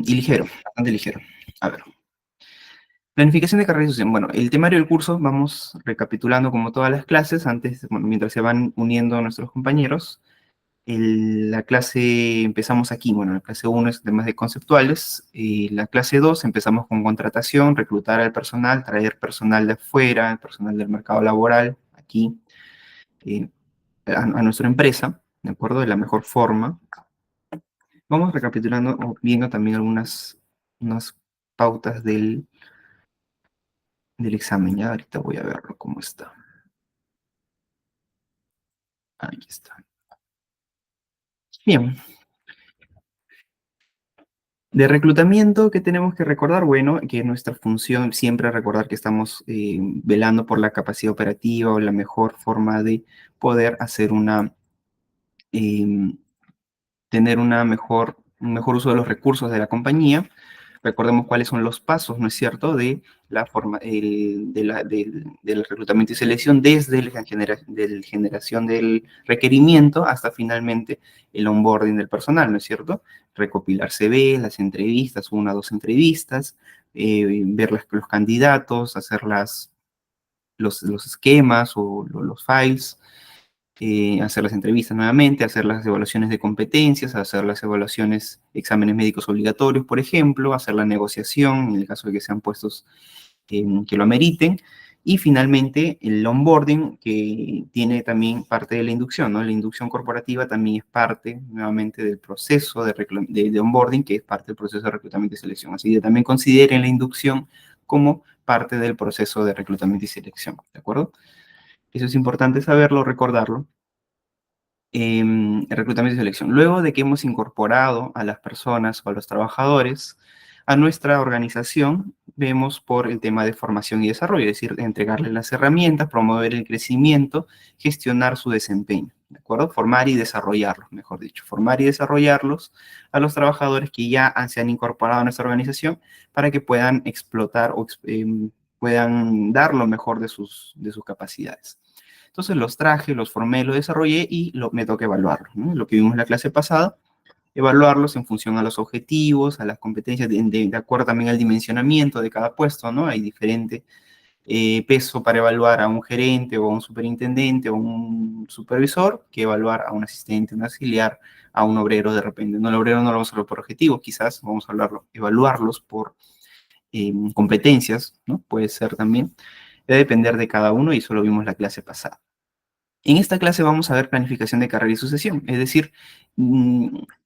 y ligero, bastante ligero. A ver. Planificación de carrera y sucesión. Bueno, el temario del curso, vamos recapitulando como todas las clases, antes, bueno, mientras se van uniendo nuestros compañeros. La clase, empezamos aquí, bueno, la clase 1 es temas de conceptuales, y la clase 2 empezamos con contratación, reclutar al personal, traer personal de afuera, el personal del mercado laboral, aquí, a nuestra empresa, ¿de acuerdo? De la mejor forma. Vamos recapitulando, o viendo también unas pautas del examen, ya ahorita voy a verlo cómo está. Ahí está. Bien. De reclutamiento, ¿qué tenemos que recordar? Bueno, que nuestra función siempre es recordar que estamos velando por la capacidad operativa o la mejor forma de poder hacer em, tener un mejor uso de los recursos de la compañía. Recordemos cuáles son los pasos, ¿no es cierto?, de la forma, del reclutamiento y selección desde la generación del requerimiento hasta finalmente el onboarding del personal, ¿no es cierto? Recopilar CV, las entrevistas, 1 o 2 entrevistas, ver los candidatos, hacer los esquemas o los files, hacer las entrevistas nuevamente, hacer las evaluaciones de competencias, hacer las evaluaciones, exámenes médicos obligatorios, por ejemplo, hacer la negociación en el caso de que sean puestos que lo ameriten, y finalmente el onboarding, que tiene también parte de la inducción, ¿no? La inducción corporativa también es parte, nuevamente, del proceso de onboarding, que es parte del proceso de reclutamiento y selección. Así que también consideren la inducción como parte del proceso de reclutamiento y selección, ¿de acuerdo? Eso es importante saberlo, recordarlo. Reclutamiento y selección. Luego de que hemos incorporado a las personas o a los trabajadores a nuestra organización, vemos por el tema de formación y desarrollo, es decir, entregarles las herramientas, promover el crecimiento, gestionar su desempeño, ¿de acuerdo? Formar y desarrollarlos, mejor dicho, formar y desarrollarlos a los trabajadores que ya se han incorporado a nuestra organización para que puedan explotar o puedan dar lo mejor de sus capacidades. Entonces los traje, los formé, los desarrollé y me toca evaluarlos, ¿no? Lo que vimos en la clase pasada, evaluarlos en función a los objetivos, a las competencias, de acuerdo también al dimensionamiento de cada puesto, ¿no? Hay diferente peso para evaluar a un gerente o a un superintendente o un supervisor que evaluar a un asistente, un auxiliar, a un obrero de repente. No, el obrero no lo vamos a hablar por objetivos, quizás vamos a evaluarlos por competencias, ¿no? Puede ser también. Debe depender de cada uno y eso lo vimos la clase pasada. En esta clase vamos a ver planificación de carrera y sucesión, es decir,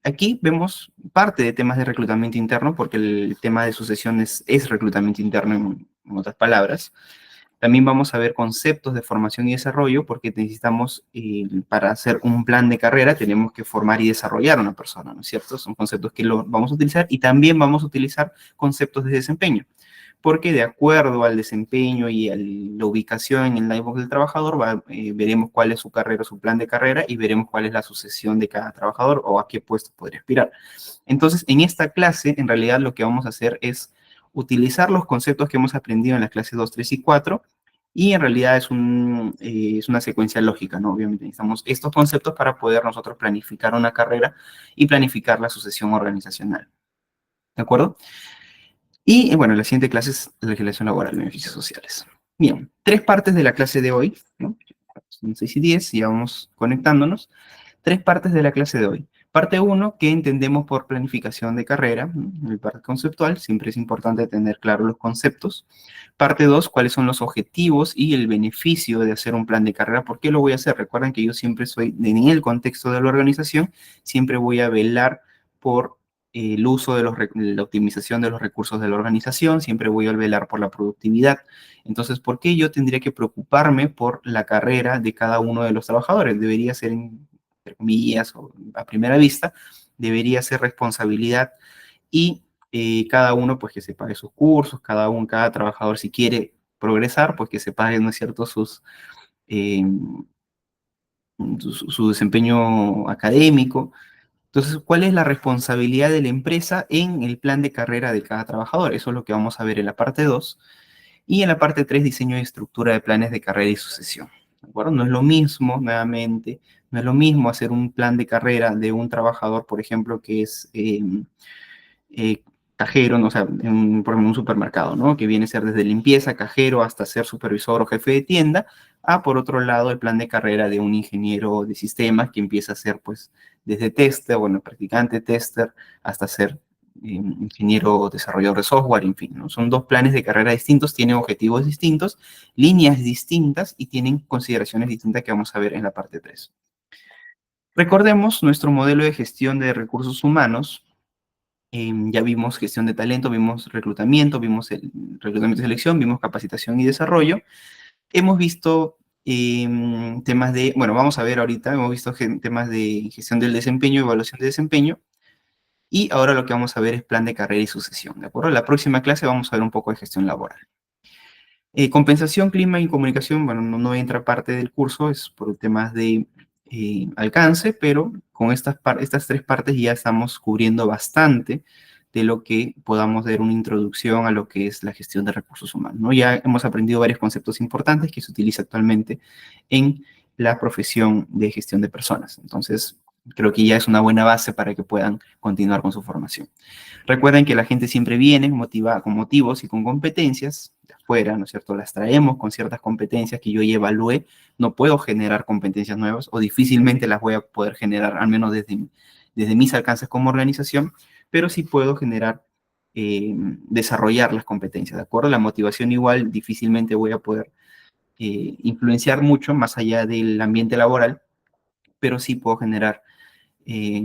aquí vemos parte de temas de reclutamiento interno, porque el tema de sucesión es reclutamiento interno en otras palabras. También vamos a ver conceptos de formación y desarrollo, porque necesitamos, para hacer un plan de carrera, tenemos que formar y desarrollar a una persona, ¿no es cierto? Son conceptos que lo vamos a utilizar y también vamos a utilizar conceptos de desempeño, porque de acuerdo al desempeño y a la ubicación en el livebox del trabajador, veremos cuál es su carrera, su plan de carrera, y veremos cuál es la sucesión de cada trabajador o a qué puesto podría aspirar. Entonces, en esta clase, en realidad, lo que vamos a hacer es utilizar los conceptos que hemos aprendido en las clases 2, 3 y 4, y en realidad es una secuencia lógica, ¿no? Obviamente necesitamos estos conceptos para poder nosotros planificar una carrera y planificar la sucesión organizacional. ¿De acuerdo? Y bueno, la siguiente clase es legislación laboral, beneficios sociales. Bien, 3 partes de la clase de hoy, ¿no? Son 6 y 10, ya vamos conectándonos. 3 partes de la clase de hoy. Parte 1, ¿qué entendemos por planificación de carrera? El parte conceptual, siempre es importante tener claro los conceptos. Parte 2, ¿cuáles son los objetivos y el beneficio de hacer un plan de carrera? ¿Por qué lo voy a hacer? Recuerden que yo siempre en el contexto de la organización, siempre voy a velar por el uso de la optimización de los recursos de la organización, siempre voy a velar por la productividad. Entonces, ¿por qué yo tendría que preocuparme por la carrera de cada uno de los trabajadores? Debería ser, entre comillas, o a primera vista, debería ser responsabilidad y cada uno, pues, que se pague sus cursos, cada trabajador, si quiere progresar, pues, que se pague, ¿no es cierto?, eh, su desempeño académico. Entonces, ¿cuál es la responsabilidad de la empresa en el plan de carrera de cada trabajador? Eso es lo que vamos a ver en la parte 2. Y en la parte 3, diseño y estructura de planes de carrera y sucesión. ¿De acuerdo? No es lo mismo, nuevamente, no es lo mismo hacer un plan de carrera de un trabajador, por ejemplo, que es eh, cajero, ¿no? O sea, por ejemplo, un supermercado, ¿no? Que viene a ser desde limpieza, cajero, hasta ser supervisor o jefe de tienda, a por otro lado el plan de carrera de un ingeniero de sistemas que empieza a ser, pues, desde tester, bueno, practicante tester, hasta ser ingeniero desarrollador de software, en fin, ¿no? Son dos planes de carrera distintos, tienen objetivos distintos, líneas distintas y tienen consideraciones distintas que vamos a ver en la parte 3. Recordemos nuestro modelo de gestión de recursos humanos. Ya vimos gestión de talento, vimos reclutamiento, vimos el reclutamiento y selección, vimos capacitación y desarrollo. Hemos visto temas de, bueno, vamos a ver ahorita, hemos visto temas de gestión del desempeño, evaluación de desempeño, y ahora lo que vamos a ver es plan de carrera y sucesión, ¿de acuerdo? La próxima clase vamos a ver un poco de gestión laboral. Compensación, clima y comunicación, bueno, no entra parte del curso, es por temas de alcance, pero con estas tres partes ya estamos cubriendo bastante de lo que podamos dar una introducción a lo que es la gestión de recursos humanos, ¿no? Ya hemos aprendido varios conceptos importantes que se utiliza actualmente en la profesión de gestión de personas. Entonces, creo que ya es una buena base para que puedan continuar con su formación. Recuerden que la gente siempre viene motivada con motivos y con competencias de afuera, ¿no es cierto? Las traemos con ciertas competencias que yo ya evalué. No puedo generar competencias nuevas o difícilmente las voy a poder generar, al menos desde mis alcances como organización, pero sí puedo generar, desarrollar las competencias, ¿de acuerdo? La motivación igual difícilmente voy a poder influenciar mucho más allá del ambiente laboral, pero sí puedo generar eh,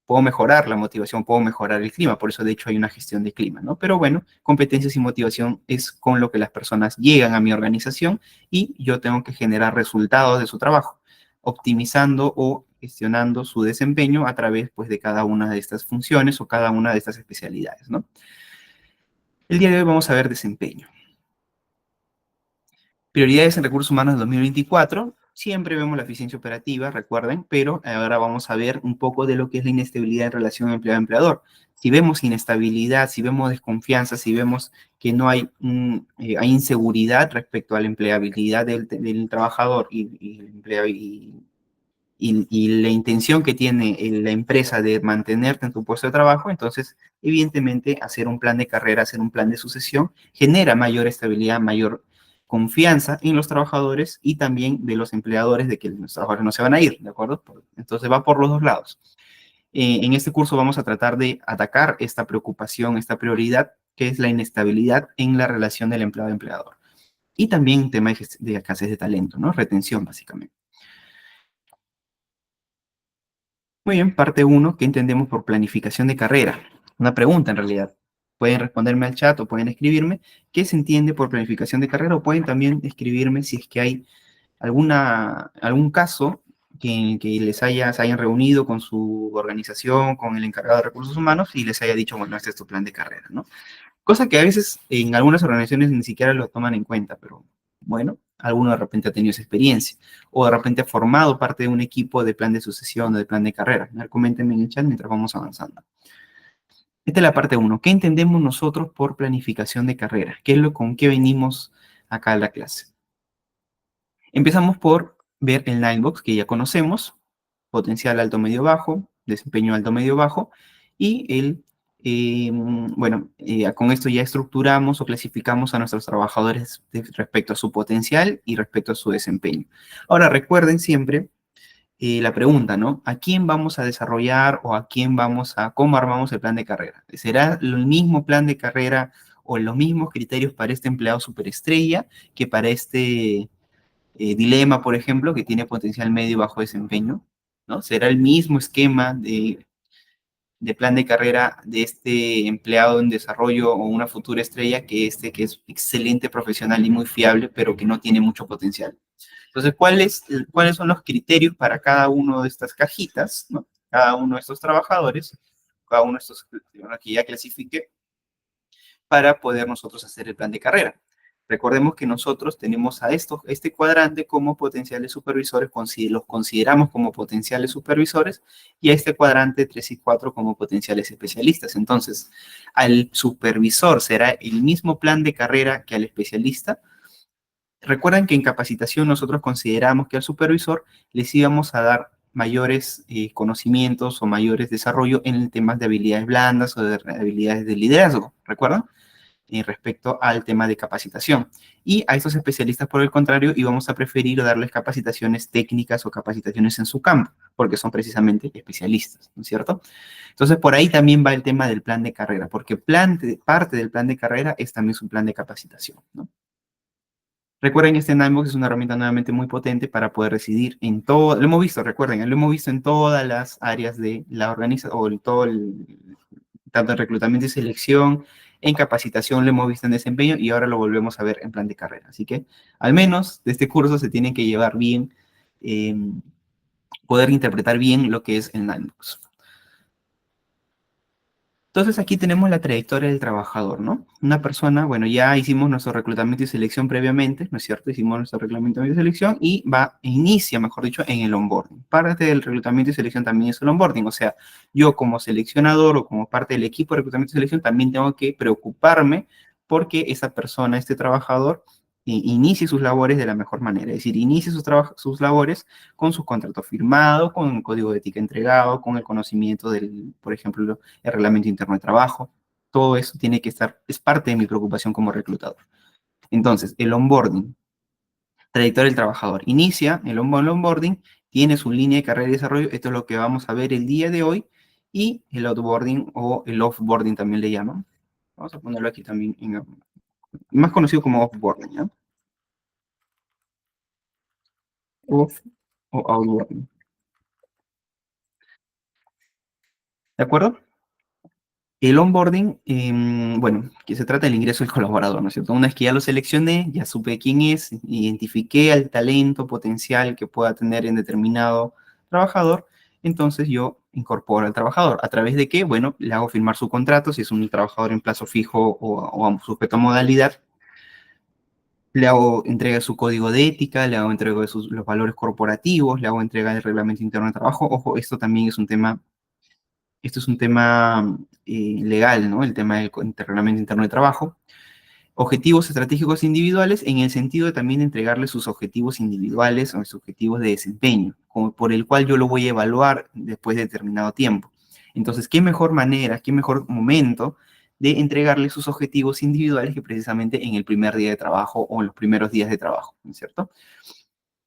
puedo mejorar la motivación, puedo mejorar el clima, por eso de hecho hay una gestión de clima, ¿no? Pero bueno, competencias y motivación es con lo que las personas llegan a mi organización y yo tengo que generar resultados de su trabajo, optimizando o gestionando su desempeño a través, pues, de cada una de estas funciones o cada una de estas especialidades, ¿no? El día de hoy vamos a ver desempeño. Prioridades en recursos humanos de 2024. Siempre vemos la eficiencia operativa, recuerden, pero ahora vamos a ver un poco de lo que es la inestabilidad en relación empleado-empleador. Si vemos inestabilidad, si vemos desconfianza, si vemos que no hay, hay inseguridad respecto a la empleabilidad del trabajador y la intención que tiene la empresa de mantenerte en tu puesto de trabajo, entonces, evidentemente, hacer un plan de carrera, hacer un plan de sucesión, genera mayor estabilidad, mayor confianza en los trabajadores y también de los empleadores de que los trabajadores no se van a ir, ¿de acuerdo? Entonces va por los dos lados. En este curso vamos a tratar de atacar esta preocupación, esta prioridad, que es la inestabilidad en la relación del empleado-empleador. Y también tema de escasez de talento, ¿no? Retención, básicamente. Muy bien, parte uno, ¿qué entendemos por planificación de carrera? Una pregunta en realidad. Pueden responderme al chat o pueden escribirme qué se entiende por planificación de carrera o pueden también escribirme si es que hay algún caso que se hayan reunido con su organización, con el encargado de recursos humanos y les haya dicho, bueno, este es tu plan de carrera, ¿no? Cosa que a veces en algunas organizaciones ni siquiera lo toman en cuenta, pero bueno, alguno de repente ha tenido esa experiencia o de repente ha formado parte de un equipo de plan de sucesión o de plan de carrera. A ver, coméntenme en el chat mientras vamos avanzando. Esta es la parte uno. ¿Qué entendemos nosotros por planificación de carrera? ¿Qué es con qué venimos acá a la clase? Empezamos por ver el Ninebox que ya conocemos, potencial alto, medio, bajo, desempeño alto, medio, bajo, y con esto ya estructuramos o clasificamos a nuestros trabajadores respecto a su potencial y respecto a su desempeño. Ahora, recuerden siempre la pregunta, ¿no? ¿A quién vamos a desarrollar o cómo armamos el plan de carrera? ¿Será el mismo plan de carrera o los mismos criterios para este empleado superestrella que para este dilema, por ejemplo, que tiene potencial medio y bajo desempeño? ¿No? ¿Será el mismo esquema de plan de carrera de este empleado en desarrollo o una futura estrella que que es excelente profesional y muy fiable, pero que no tiene mucho potencial? Entonces, ¿cuáles son los criterios para cada uno de estas cajitas, ¿no? Cada uno de estos trabajadores, cada uno de estos que ya clasifique, para poder nosotros hacer el plan de carrera? Recordemos que nosotros tenemos a este cuadrante como potenciales supervisores, los consideramos como potenciales supervisores, y a este cuadrante 3 y 4 como potenciales especialistas. Entonces, al supervisor será el mismo plan de carrera que al especialista. Recuerden que en capacitación nosotros consideramos que al supervisor les íbamos a dar mayores conocimientos o mayores desarrollo en temas de habilidades blandas o de habilidades de liderazgo, ¿recuerdan? Respecto al tema de capacitación. Y a estos especialistas, por el contrario, íbamos a preferir darles capacitaciones técnicas o capacitaciones en su campo, porque son precisamente especialistas, ¿no es cierto? Entonces, por ahí también va el tema del plan de carrera, porque parte del plan de carrera es también su plan de capacitación, ¿no? Recuerden, este Ninebox es una herramienta nuevamente muy potente para poder decidir en todo, lo hemos visto, recuerden, lo hemos visto en todas las áreas de la organización, o en todo tanto en reclutamiento y selección, en capacitación lo hemos visto en desempeño y ahora lo volvemos a ver en plan de carrera. Así que, al menos, de este curso se tienen que llevar bien, eh, poder interpretar bien lo que es el Ninebox. Entonces aquí tenemos la trayectoria del trabajador, ¿no? Una persona, bueno, ya hicimos nuestro reclutamiento y selección previamente, ¿no es cierto? Hicimos nuestro reclutamiento y selección y inicia, mejor dicho, en el onboarding. Parte del reclutamiento y selección también es el onboarding, o sea, yo como seleccionador o como parte del equipo de reclutamiento y selección también tengo que preocuparme porque esa persona, este trabajador, inicie sus labores de la mejor manera, es decir, inicie sus labores con su contrato firmado, con un código de ética entregado, con el conocimiento del, por ejemplo, el reglamento interno de trabajo. Todo eso tiene que estar, es parte de mi preocupación como reclutador. Entonces, el onboarding, trayectoria del trabajador. Inicia el onboarding, tiene su línea de carrera y desarrollo, esto es lo que vamos a ver el día de hoy, y el outboarding o el offboarding también le llaman. Vamos a ponerlo aquí también, más conocido como offboarding, ¿ya? Off o outboarding. ¿De acuerdo? El onboarding, bueno, que se trata del ingreso del colaborador, ¿no es cierto? Una vez que ya lo seleccioné, ya supe quién es, identifiqué al talento potencial que pueda tener en determinado trabajador, entonces yo incorporo al trabajador. ¿A través de qué? Bueno, le hago firmar su contrato, si es un trabajador en plazo fijo o sujeto a modalidad, le hago entrega de su código de ética, le hago entrega de los valores corporativos, le hago entrega del reglamento interno de trabajo. Ojo, esto es un tema legal, ¿no? El tema del reglamento interno de trabajo. Objetivos estratégicos individuales en el sentido de también entregarle sus objetivos individuales o sus objetivos de desempeño, por el cual yo lo voy a evaluar después de determinado tiempo. Entonces, ¿qué mejor manera, qué mejor momento de entregarle sus objetivos individuales que precisamente en el primer día de trabajo o en los primeros días de trabajo, ¿no es cierto?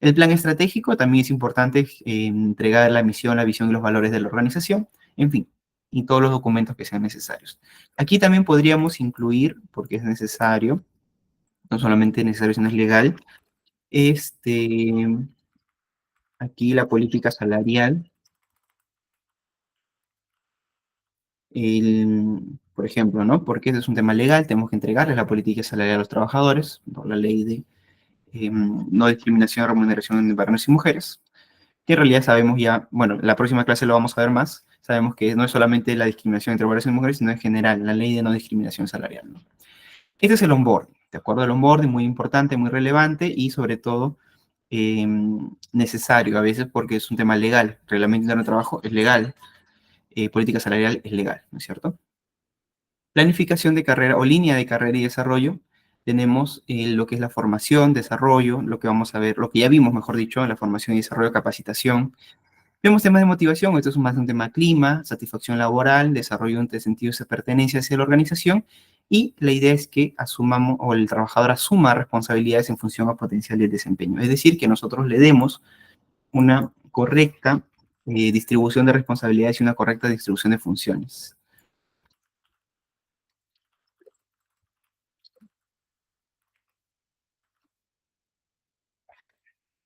El plan estratégico también es importante entregar la misión, la visión y los valores de la organización, en fin, y todos los documentos que sean necesarios. Aquí también podríamos incluir, porque es necesario, no solamente necesario, sino es legal, aquí la política salarial, por ejemplo, ¿no? Porque ese es un tema legal, tenemos que entregarles la política salarial a los trabajadores, por la ley de no discriminación, remuneración de varones y mujeres, que en realidad sabemos ya, bueno, la próxima clase lo vamos a ver más, sabemos que no es solamente la discriminación entre varones y mujeres, sino en general la ley de no discriminación salarial, ¿no? Este es el onboarding, ¿de acuerdo? El onboarding muy importante, muy relevante y sobre todo eh, necesario a veces porque es un tema legal. Reglamento interno de trabajo es legal, política salarial es legal, ¿no es cierto? Planificación de carrera o línea de carrera y desarrollo. Tenemos lo que es la formación, desarrollo, lo que vamos a ver, lo que ya vimos, mejor dicho, en la formación y desarrollo, capacitación. Vemos temas de motivación, esto es más un tema clima, satisfacción laboral, desarrollo de sentidos de pertenencia hacia la organización, y la idea es que asumamos, o el trabajador asuma responsabilidades en función a potencial del desempeño. Es decir, que nosotros le demos una correcta distribución de responsabilidades y una correcta distribución de funciones.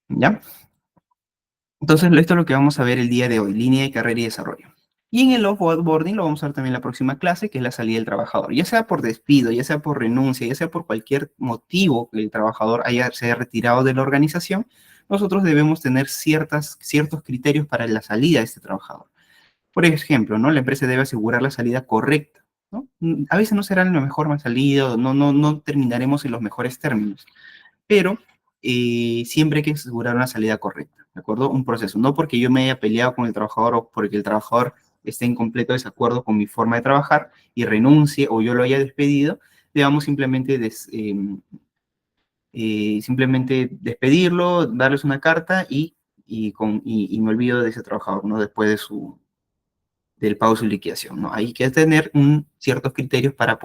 ¿Ya? Entonces, esto es lo que vamos a ver el día de hoy, línea de carrera y desarrollo. Y en el offboarding lo vamos a ver también en la próxima clase, que es la salida del trabajador. Ya sea por despido, ya sea por renuncia, ya sea por cualquier motivo que el trabajador se haya retirado de la organización, nosotros debemos tener ciertos criterios para la salida de este trabajador. Por ejemplo, ¿no? La empresa debe asegurar la salida correcta, ¿no? A veces no será la mejor salida, no terminaremos en los mejores términos, pero siempre hay que asegurar una salida correcta, ¿de acuerdo? Un proceso, no porque yo me haya peleado con el trabajador o porque el trabajador esté en completo desacuerdo con mi forma de trabajar y renuncie o yo lo haya despedido, debamos simplemente despedirlo, darles una carta y y me olvido de ese trabajador, ¿no? Después del pago de su liquidación, ¿no? Hay que tener ciertos criterios para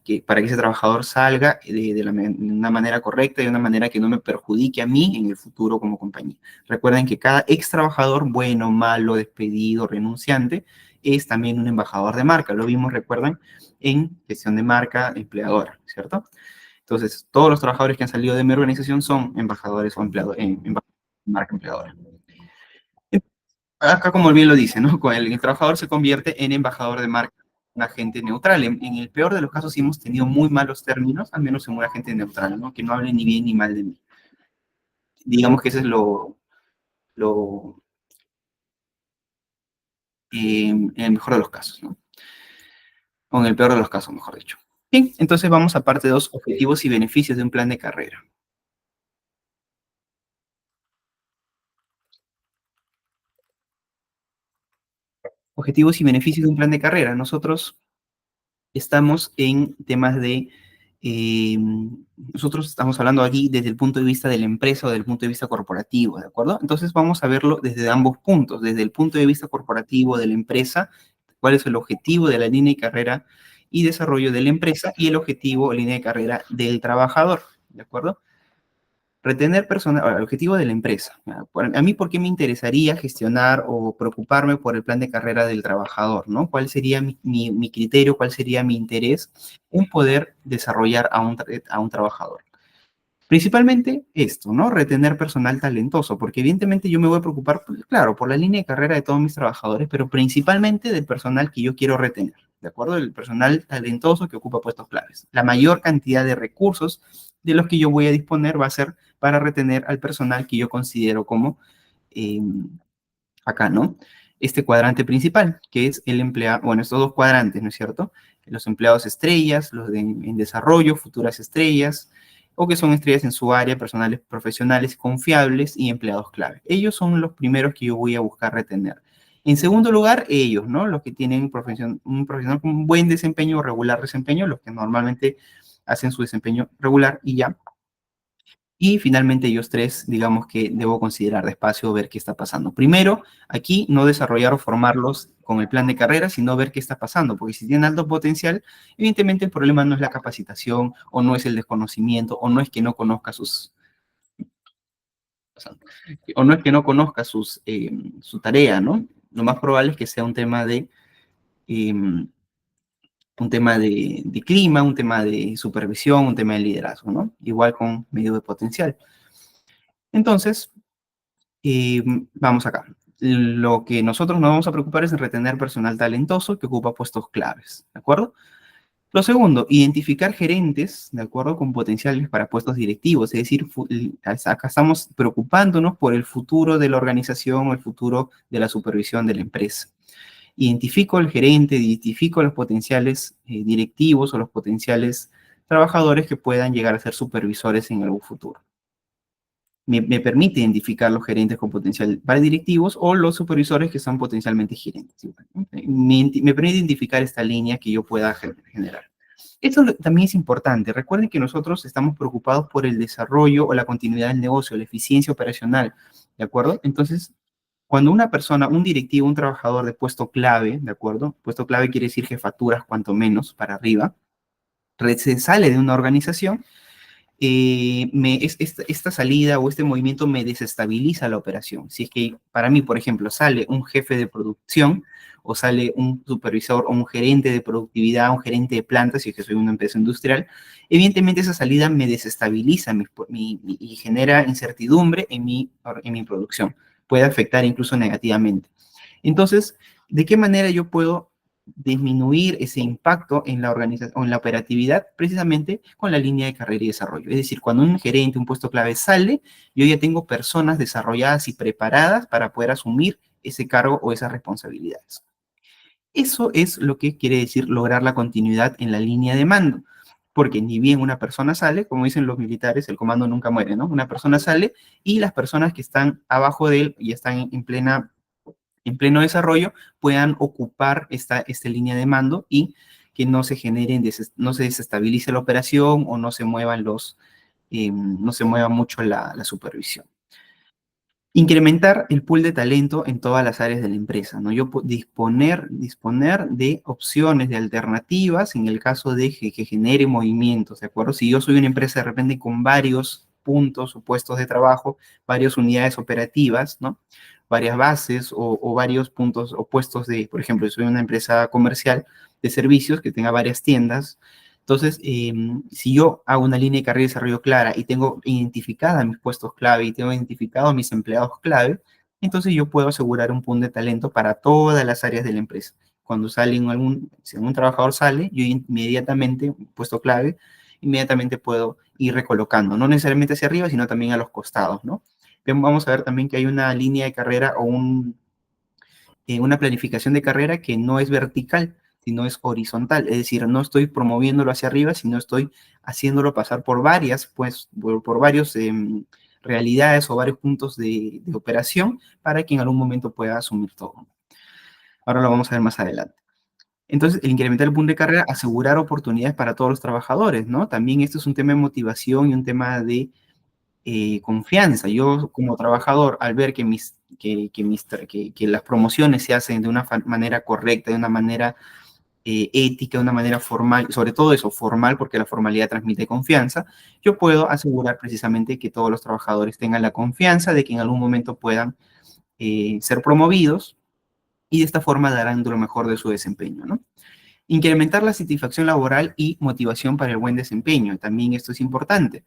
que ese trabajador salga de una manera correcta, de una manera que no me perjudique a mí en el futuro como compañía. Recuerden que cada ex trabajador, bueno, malo, despedido, renunciante, es también un embajador de marca. Lo vimos, recuerdan, en gestión de marca empleadora, ¿cierto? Entonces, todos los trabajadores que han salido de mi organización son embajadores o empleados en marca empleadora. Acá, como bien lo dice, ¿no? El trabajador se convierte en embajador de marca, un agente neutral. En el peor de los casos, sí hemos tenido muy malos términos, al menos en un agente neutral, ¿no? Que no hable ni bien ni mal de mí. Digamos que ese es lo en el mejor de los casos, ¿no? O en el peor de los casos, mejor dicho. Bien, entonces vamos a parte 2, objetivos y beneficios de un plan de carrera. Objetivos y beneficios de un plan de carrera. Nosotros estamos en temas de, eh, nosotros estamos hablando aquí desde el punto de vista de la empresa o desde el punto de vista corporativo, ¿de acuerdo? Entonces vamos a verlo desde ambos puntos, desde el punto de vista corporativo de la empresa, cuál es el objetivo de la línea de carrera y desarrollo de la empresa y el objetivo o línea de carrera del trabajador, ¿de acuerdo? Retener personal, ahora, el objetivo de la empresa. A mí, ¿por qué me interesaría gestionar o preocuparme por el plan de carrera del trabajador? ¿No? ¿Cuál sería mi criterio, cuál sería mi interés en poder desarrollar a un trabajador? Principalmente esto, ¿no? Retener personal talentoso, porque evidentemente yo me voy a preocupar, pues, claro, por la línea de carrera de todos mis trabajadores, pero principalmente del personal que yo quiero retener, ¿de acuerdo? El personal talentoso que ocupa puestos claves. La mayor cantidad de recursos de los que yo voy a disponer va a ser para retener al personal que yo considero como eh, acá, ¿no? Este cuadrante principal, que es el empleado, bueno, estos dos cuadrantes, ¿no es cierto? Los empleados estrellas, en desarrollo, futuras estrellas, o que son estrellas en su área, personales profesionales confiables y empleados clave. Ellos son los primeros que yo voy a buscar retener. En segundo lugar, ellos, ¿no? Los que tienen un profesional con un buen desempeño o regular desempeño, los que normalmente hacen su desempeño regular y ya. Y finalmente ellos tres, digamos que debo considerar despacio, ver qué está pasando. Primero, aquí no desarrollar o formarlos con el plan de carrera, sino ver qué está pasando, porque si tienen alto potencial, evidentemente el problema no es la capacitación, o no es el desconocimiento, o no es que no conozca o no es que no conozca su tarea, ¿no? Lo más probable es que sea eh, un tema de clima, un tema de supervisión, un tema de liderazgo, ¿no? Igual con medio de potencial. Entonces, vamos acá. Lo que nosotros nos vamos a preocupar es en retener personal talentoso que ocupa puestos claves, ¿de acuerdo? Lo segundo, identificar gerentes, ¿de acuerdo? Con potenciales para puestos directivos, es decir, acá estamos preocupándonos por el futuro de la organización o el futuro de la supervisión de la empresa. Identifico el gerente, identifico los potenciales directivos o los potenciales trabajadores que puedan llegar a ser supervisores en algún futuro. Me permite identificar los gerentes con potencial para directivos o los supervisores que son potencialmente gerentes. Me permite identificar esta línea que yo pueda generar. Esto también es importante. Recuerden que nosotros estamos preocupados por el desarrollo o la continuidad del negocio, la eficiencia operacional, ¿de acuerdo? Entonces, cuando una persona, un directivo, un trabajador de puesto clave, ¿de acuerdo? Puesto clave quiere decir jefaturas cuanto menos para arriba, se sale de una organización, esta salida o este movimiento me desestabiliza la operación. Si es que para mí, por ejemplo, sale un jefe de producción o sale un supervisor o un gerente de productividad, un gerente de plantas, si es que soy una empresa industrial, evidentemente esa salida me desestabiliza y genera incertidumbre en mi producción. Puede afectar incluso negativamente. Entonces, ¿de qué manera yo puedo disminuir ese impacto en la organización o en la operatividad? Precisamente con la línea de carrera y desarrollo. Es decir, cuando un gerente, un puesto clave sale, yo ya tengo personas desarrolladas y preparadas para poder asumir ese cargo o esas responsabilidades. Eso es lo que quiere decir lograr la continuidad en la línea de mando. Porque ni bien una persona sale, como dicen los militares, el comando nunca muere, ¿no? Una persona sale y las personas que están abajo de él y están en pleno desarrollo puedan ocupar esta línea de mando y que no se generen, no se desestabilice la operación o no se mueva mucho la supervisión. Incrementar el pool de talento en todas las áreas de la empresa, ¿no? Disponer de opciones, de alternativas en el caso de que genere movimientos, ¿de acuerdo? Si yo soy una empresa de repente con varios puntos o puestos de trabajo, varias unidades operativas, ¿no? Varias bases o varios puntos o puestos de, por ejemplo, soy una empresa comercial de servicios que tenga varias tiendas. Entonces, si yo hago una línea de carrera y desarrollo clara y tengo identificada mis puestos clave y tengo identificado a mis empleados clave, entonces yo puedo asegurar un pool de talento para todas las áreas de la empresa. Cuando si algún trabajador sale, yo inmediatamente, puesto clave, inmediatamente puedo ir recolocando, no necesariamente hacia arriba, sino también a los costados, ¿no? Vamos a ver también que hay una línea de carrera o una planificación de carrera que no es vertical, sino es horizontal. Es decir, no estoy promoviéndolo hacia arriba, sino estoy haciéndolo pasar por varias, pues, por varios realidades o varios puntos de operación para que en algún momento pueda asumir todo. Ahora lo vamos a ver más adelante. Entonces, el incrementar el punto de carrera, asegurar oportunidades para todos los trabajadores, ¿no? También esto es un tema de motivación y un tema de confianza. Yo como trabajador, al ver que las promociones se hacen de una manera correcta, de una manera ética, de una manera formal, sobre todo eso, formal, porque la formalidad transmite confianza, yo puedo asegurar precisamente que todos los trabajadores tengan la confianza de que en algún momento puedan ser promovidos y de esta forma darán lo mejor de su desempeño, ¿no? Incrementar la satisfacción laboral y motivación para el buen desempeño. También esto es importante.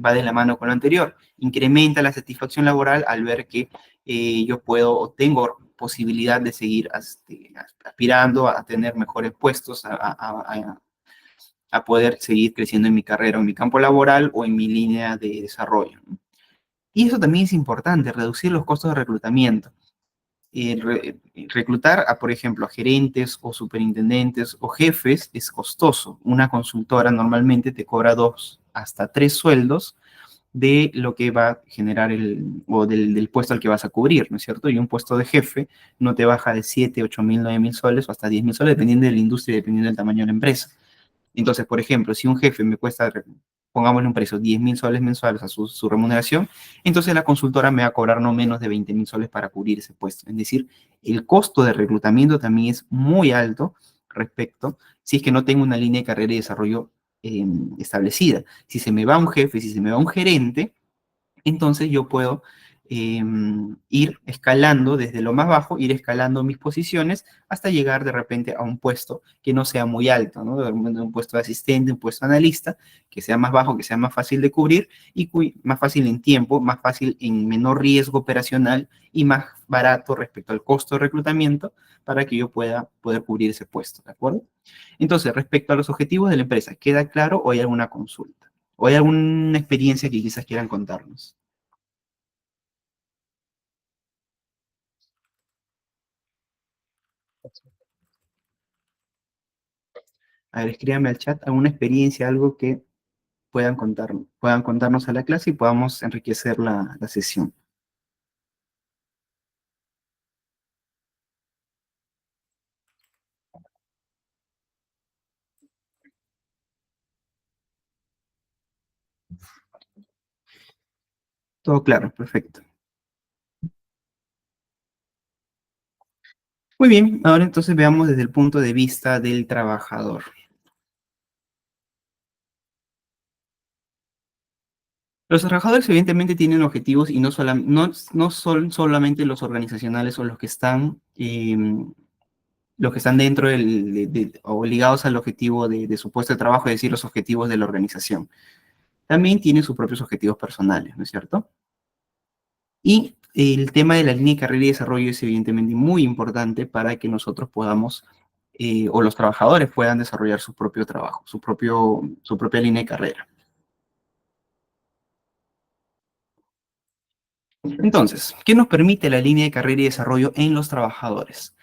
Va de la mano con lo anterior. Incrementa la satisfacción laboral al ver que yo puedo o tengo posibilidad de seguir aspirando a tener mejores puestos, a poder seguir creciendo en mi carrera, en mi campo laboral o en mi línea de desarrollo, ¿no? Y eso también es importante, reducir los costos de reclutamiento. Reclutar a, por ejemplo, a gerentes o superintendentes o jefes es costoso. Una consultora normalmente te cobra 2 hasta 3 sueldos de lo que va a generar o del puesto al que vas a cubrir, ¿no es cierto? Y un puesto de jefe no te baja de 7, 8 mil, 9 mil soles o hasta 10 mil soles, dependiendo de la industria y dependiendo del tamaño de la empresa. Entonces, por ejemplo, si un jefe me cuesta, pongámosle un precio, 10 mil soles mensuales a su remuneración, entonces la consultora me va a cobrar no menos de 20 mil soles para cubrir ese puesto. Es decir, el costo de reclutamiento también es muy alto respecto si es que no tengo una línea de carrera y desarrollo establecida. Si se me va un jefe, si se me va un gerente, entonces yo puedo ir escalando desde lo más bajo, ir escalando mis posiciones hasta llegar de repente a un puesto que no sea muy alto, ¿no? De repente un puesto de asistente, un puesto de analista, que sea más bajo, que sea más fácil de cubrir y más fácil en tiempo, más fácil en menor riesgo operacional y más barato respecto al costo de reclutamiento para que yo pueda poder cubrir ese puesto, ¿de acuerdo? Entonces, respecto a los objetivos de la empresa, ¿queda claro o hay alguna consulta? ¿O hay alguna experiencia que quizás quieran contarnos? A ver, escríbanme al chat alguna experiencia, algo que puedan contarnos a la clase y podamos enriquecer la sesión. Todo claro, perfecto. Muy bien, ahora entonces veamos desde el punto de vista del trabajador. Los trabajadores evidentemente tienen objetivos y no son solamente los organizacionales o los que están dentro o ligados al objetivo de su puesto de trabajo, es decir, los objetivos de la organización. También tienen sus propios objetivos personales, ¿no es cierto? Y el tema de la línea de carrera y desarrollo es evidentemente muy importante para que nosotros podamos, o los trabajadores puedan desarrollar su propio trabajo, su propia línea de carrera. Entonces, ¿qué nos permite la línea de carrera y desarrollo en los trabajadores?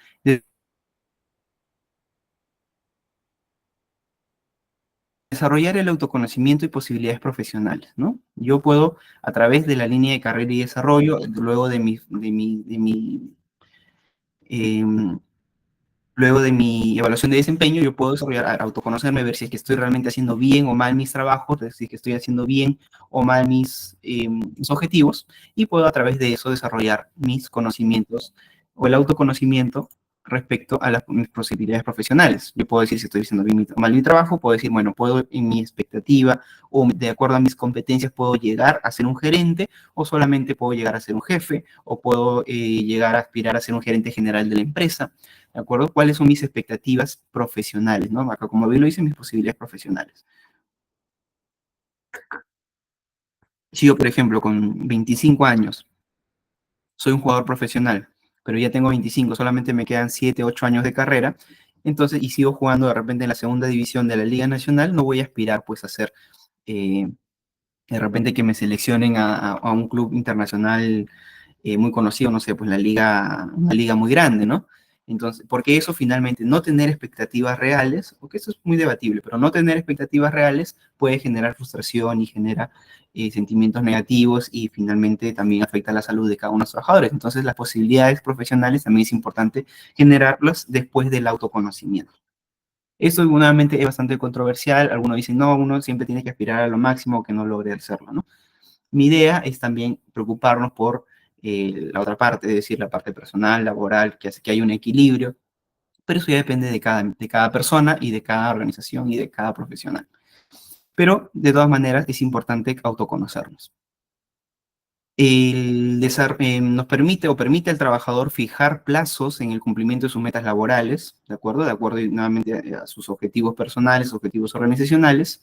Desarrollar el autoconocimiento y posibilidades profesionales, ¿no? Yo puedo, a través de la línea de carrera y desarrollo, luego de mi em, Luego de mi evaluación de desempeño, yo puedo desarrollar, autoconocerme, ver si es que estoy realmente haciendo bien o mal mis trabajos, si es que estoy haciendo bien o mal mis objetivos, y puedo a través de eso desarrollar mis conocimientos o el autoconocimiento respecto a mis posibilidades profesionales. Yo puedo decir si estoy haciendo bien o mal mi trabajo, puedo decir, bueno, puedo en mi expectativa o de acuerdo a mis competencias puedo llegar a ser un gerente o solamente puedo llegar a ser un jefe o puedo llegar a aspirar a ser un gerente general de la empresa. ¿De acuerdo? ¿Cuáles son mis expectativas profesionales? ¿No? Acá, como bien lo dice, mis posibilidades profesionales. Si yo, por ejemplo, con 25 años soy un jugador profesional, pero ya tengo 25, solamente me quedan 7, 8 años de carrera, entonces, y sigo jugando de repente en la segunda división de la Liga Nacional, no voy a aspirar pues a ser eh, de repente que me seleccionen a un club internacional muy conocido, no sé, pues una liga muy grande, ¿no? Entonces, porque eso finalmente, no tener expectativas reales, porque eso es muy debatible, pero no tener expectativas reales puede generar frustración y genera sentimientos negativos y finalmente también afecta la salud de cada uno de los trabajadores. Entonces, las posibilidades profesionales también es importante generarlas después del autoconocimiento. Esto nuevamente es bastante controversial. Algunos dicen, no, uno siempre tiene que aspirar a lo máximo que no logre hacerlo, ¿no? Mi idea es también preocuparnos por la otra parte, es decir, la parte personal, laboral, que hace que haya un equilibrio, pero eso ya depende de cada persona y de cada organización y de cada profesional. Pero de todas maneras es importante autoconocernos. Nos permite o permite al trabajador fijar plazos en el cumplimiento de sus metas laborales, ¿de acuerdo? De acuerdo nuevamente a sus objetivos personales, objetivos organizacionales,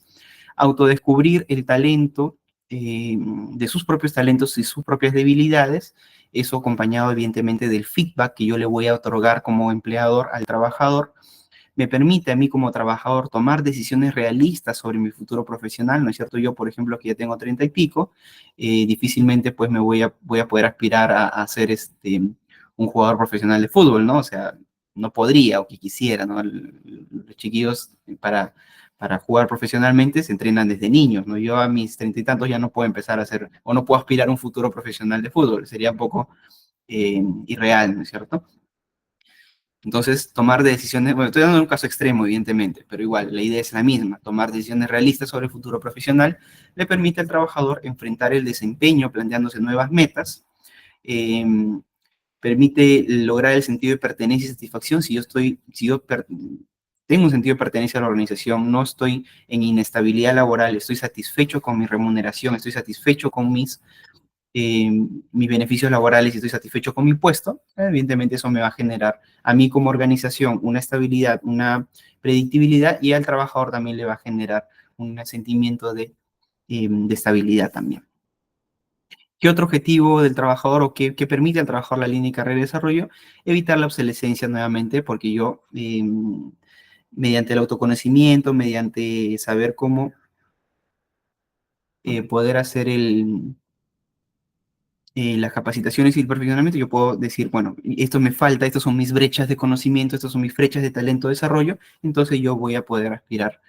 autodescubrir el talento de sus propios talentos y sus propias debilidades, eso acompañado evidentemente del feedback que yo le voy a otorgar como empleador al trabajador, me permite a mí como trabajador tomar decisiones realistas sobre mi futuro profesional, ¿no es cierto? Yo, por ejemplo, que ya tengo 30 y pico, difícilmente pues voy a poder aspirar a ser un jugador profesional de fútbol, ¿no? O sea, no podría o que quisiera, ¿no? Los chiquillos para jugar profesionalmente se entrenan desde niños, ¿no? Yo a mis 30 y tantos ya no puedo empezar a hacer, o no puedo aspirar a un futuro profesional de fútbol, sería un poco irreal, ¿no es cierto? Entonces, tomar decisiones, bueno, estoy dando un caso extremo, evidentemente, pero igual, la idea es la misma, tomar decisiones realistas sobre el futuro profesional le permite al trabajador enfrentar el desempeño planteándose nuevas metas, eh, permite lograr el sentido de pertenencia y satisfacción. Si yo tengo un sentido de pertenencia a la organización, no estoy en inestabilidad laboral, estoy satisfecho con mi remuneración, estoy satisfecho con eh, mis beneficios laborales y estoy satisfecho con mi puesto, evidentemente eso me va a generar a mí como organización una estabilidad, una predictibilidad y al trabajador también le va a generar un sentimiento de estabilidad también. ¿Qué otro objetivo del trabajador o qué permite al trabajador la línea de carrera y desarrollo? Evitar la obsolescencia nuevamente, porque yo, mediante el autoconocimiento, mediante saber cómo poder hacer las capacitaciones y el perfeccionamiento, yo puedo decir, bueno, esto me falta, estas son mis brechas de conocimiento, estas son mis brechas de talento de desarrollo, entonces yo voy a poder aspirar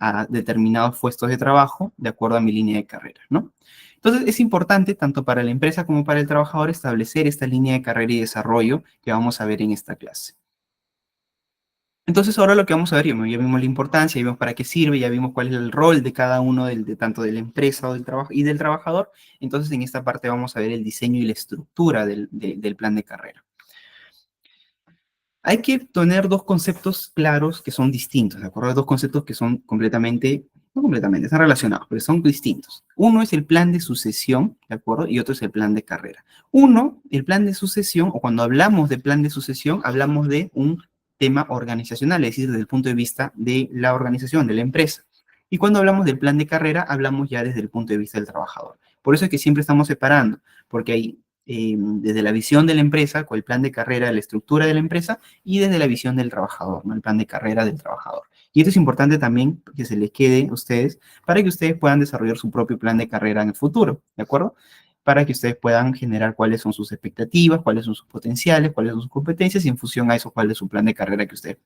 a determinados puestos de trabajo de acuerdo a mi línea de carrera, ¿no? Entonces es importante, tanto para la empresa como para el trabajador, establecer esta línea de carrera y desarrollo que vamos a ver en esta clase. Entonces ahora lo que vamos a ver, ya vimos la importancia, ya vimos para qué sirve, ya vimos cuál es el rol de cada uno, tanto de la empresa o del trabajo y del trabajador. Entonces en esta parte vamos a ver el diseño y la estructura del plan de carrera. Hay que tener dos conceptos claros que son distintos, ¿de acuerdo? Dos conceptos que son completamente, no completamente, están relacionados, pero son distintos. Uno es el plan de sucesión, ¿de acuerdo? Y otro es el plan de carrera. Uno, el plan de sucesión, o cuando hablamos de plan de sucesión, hablamos de un tema organizacional, es decir, desde el punto de vista de la organización, de la empresa. Y cuando hablamos del plan de carrera, hablamos ya desde el punto de vista del trabajador. Por eso es que siempre estamos separando, porque hay desde la visión de la empresa, con el plan de carrera, la estructura de la empresa, y desde la visión del trabajador, ¿no? El plan de carrera del trabajador. Y esto es importante también que se les quede a ustedes para que ustedes puedan desarrollar su propio plan de carrera en el futuro, ¿de acuerdo? Para que ustedes puedan generar cuáles son sus expectativas, cuáles son sus potenciales, cuáles son sus competencias y en función a eso, cuál es su plan de carrera que ustedes,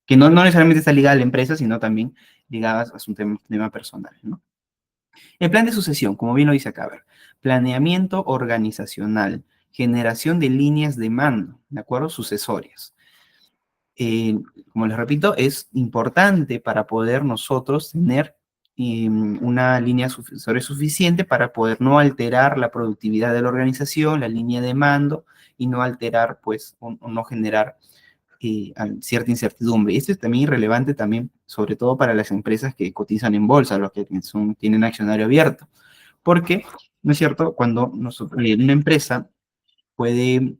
que no necesariamente está ligada a la empresa, sino también ligada a su tema personal, ¿no? El plan de sucesión, como bien lo dice acá, a ver, planeamiento organizacional, generación de líneas de mando, ¿de acuerdo? Sucesorias. como les repito, es importante para poder nosotros tener una línea suficiente para poder no alterar la productividad de la organización, la línea de mando, y no alterar, pues, o no generar cierta incertidumbre. Esto es también irrelevante también, sobre todo para las empresas que cotizan en bolsa, los que tienen accionario abierto. Porque, ¿no es cierto? Cuando una empresa puede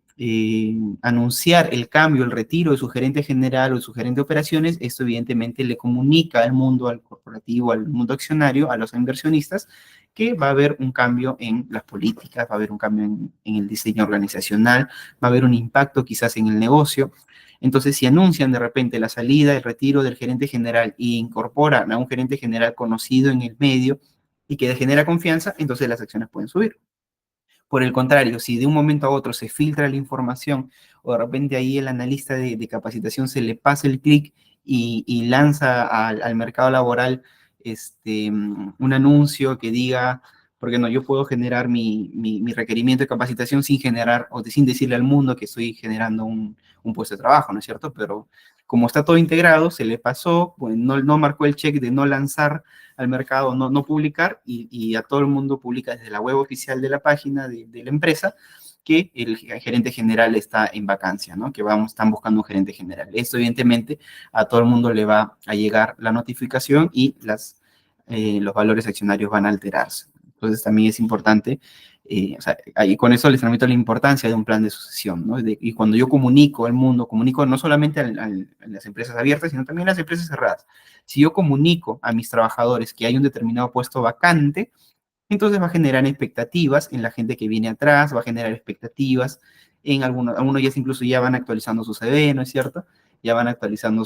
anunciar el cambio, el retiro de su gerente general o de su gerente de operaciones, esto evidentemente le comunica al mundo, al corporativo, al mundo accionario, a los inversionistas, que va a haber un cambio en las políticas, va a haber un cambio en el diseño organizacional, va a haber un impacto quizás en el negocio. Entonces, si anuncian de repente la salida, el retiro del gerente general e incorporan a un gerente general conocido en el medio y que genera confianza, entonces las acciones pueden subir. Por el contrario, si de un momento a otro se filtra la información o de repente ahí el analista de capacitación se le pasa el clic y lanza al mercado laboral un anuncio que diga, porque no, yo puedo generar mi requerimiento de capacitación sin generar o sin decirle al mundo que estoy generando un puesto de trabajo, ¿no es cierto? Pero como está todo integrado, se le pasó, pues no marcó el check de no lanzar al mercado, no publicar, y a todo el mundo publica desde la web oficial de la página de la empresa que el gerente general está en vacancia, ¿no? Que están buscando un gerente general. Esto, evidentemente, a todo el mundo le va a llegar la notificación y los valores accionarios van a alterarse. Entonces, también es importante, o sea, y con eso les transmito la importancia de un plan de sucesión, ¿no? Y cuando yo comunico al mundo, comunico no solamente a las empresas abiertas, sino también a las empresas cerradas. Si yo comunico a mis trabajadores que hay un determinado puesto vacante, entonces va a generar expectativas en la gente que viene atrás, va a generar expectativas en algunos ya incluso ya van actualizando su CV, ¿no es cierto? Ya van actualizando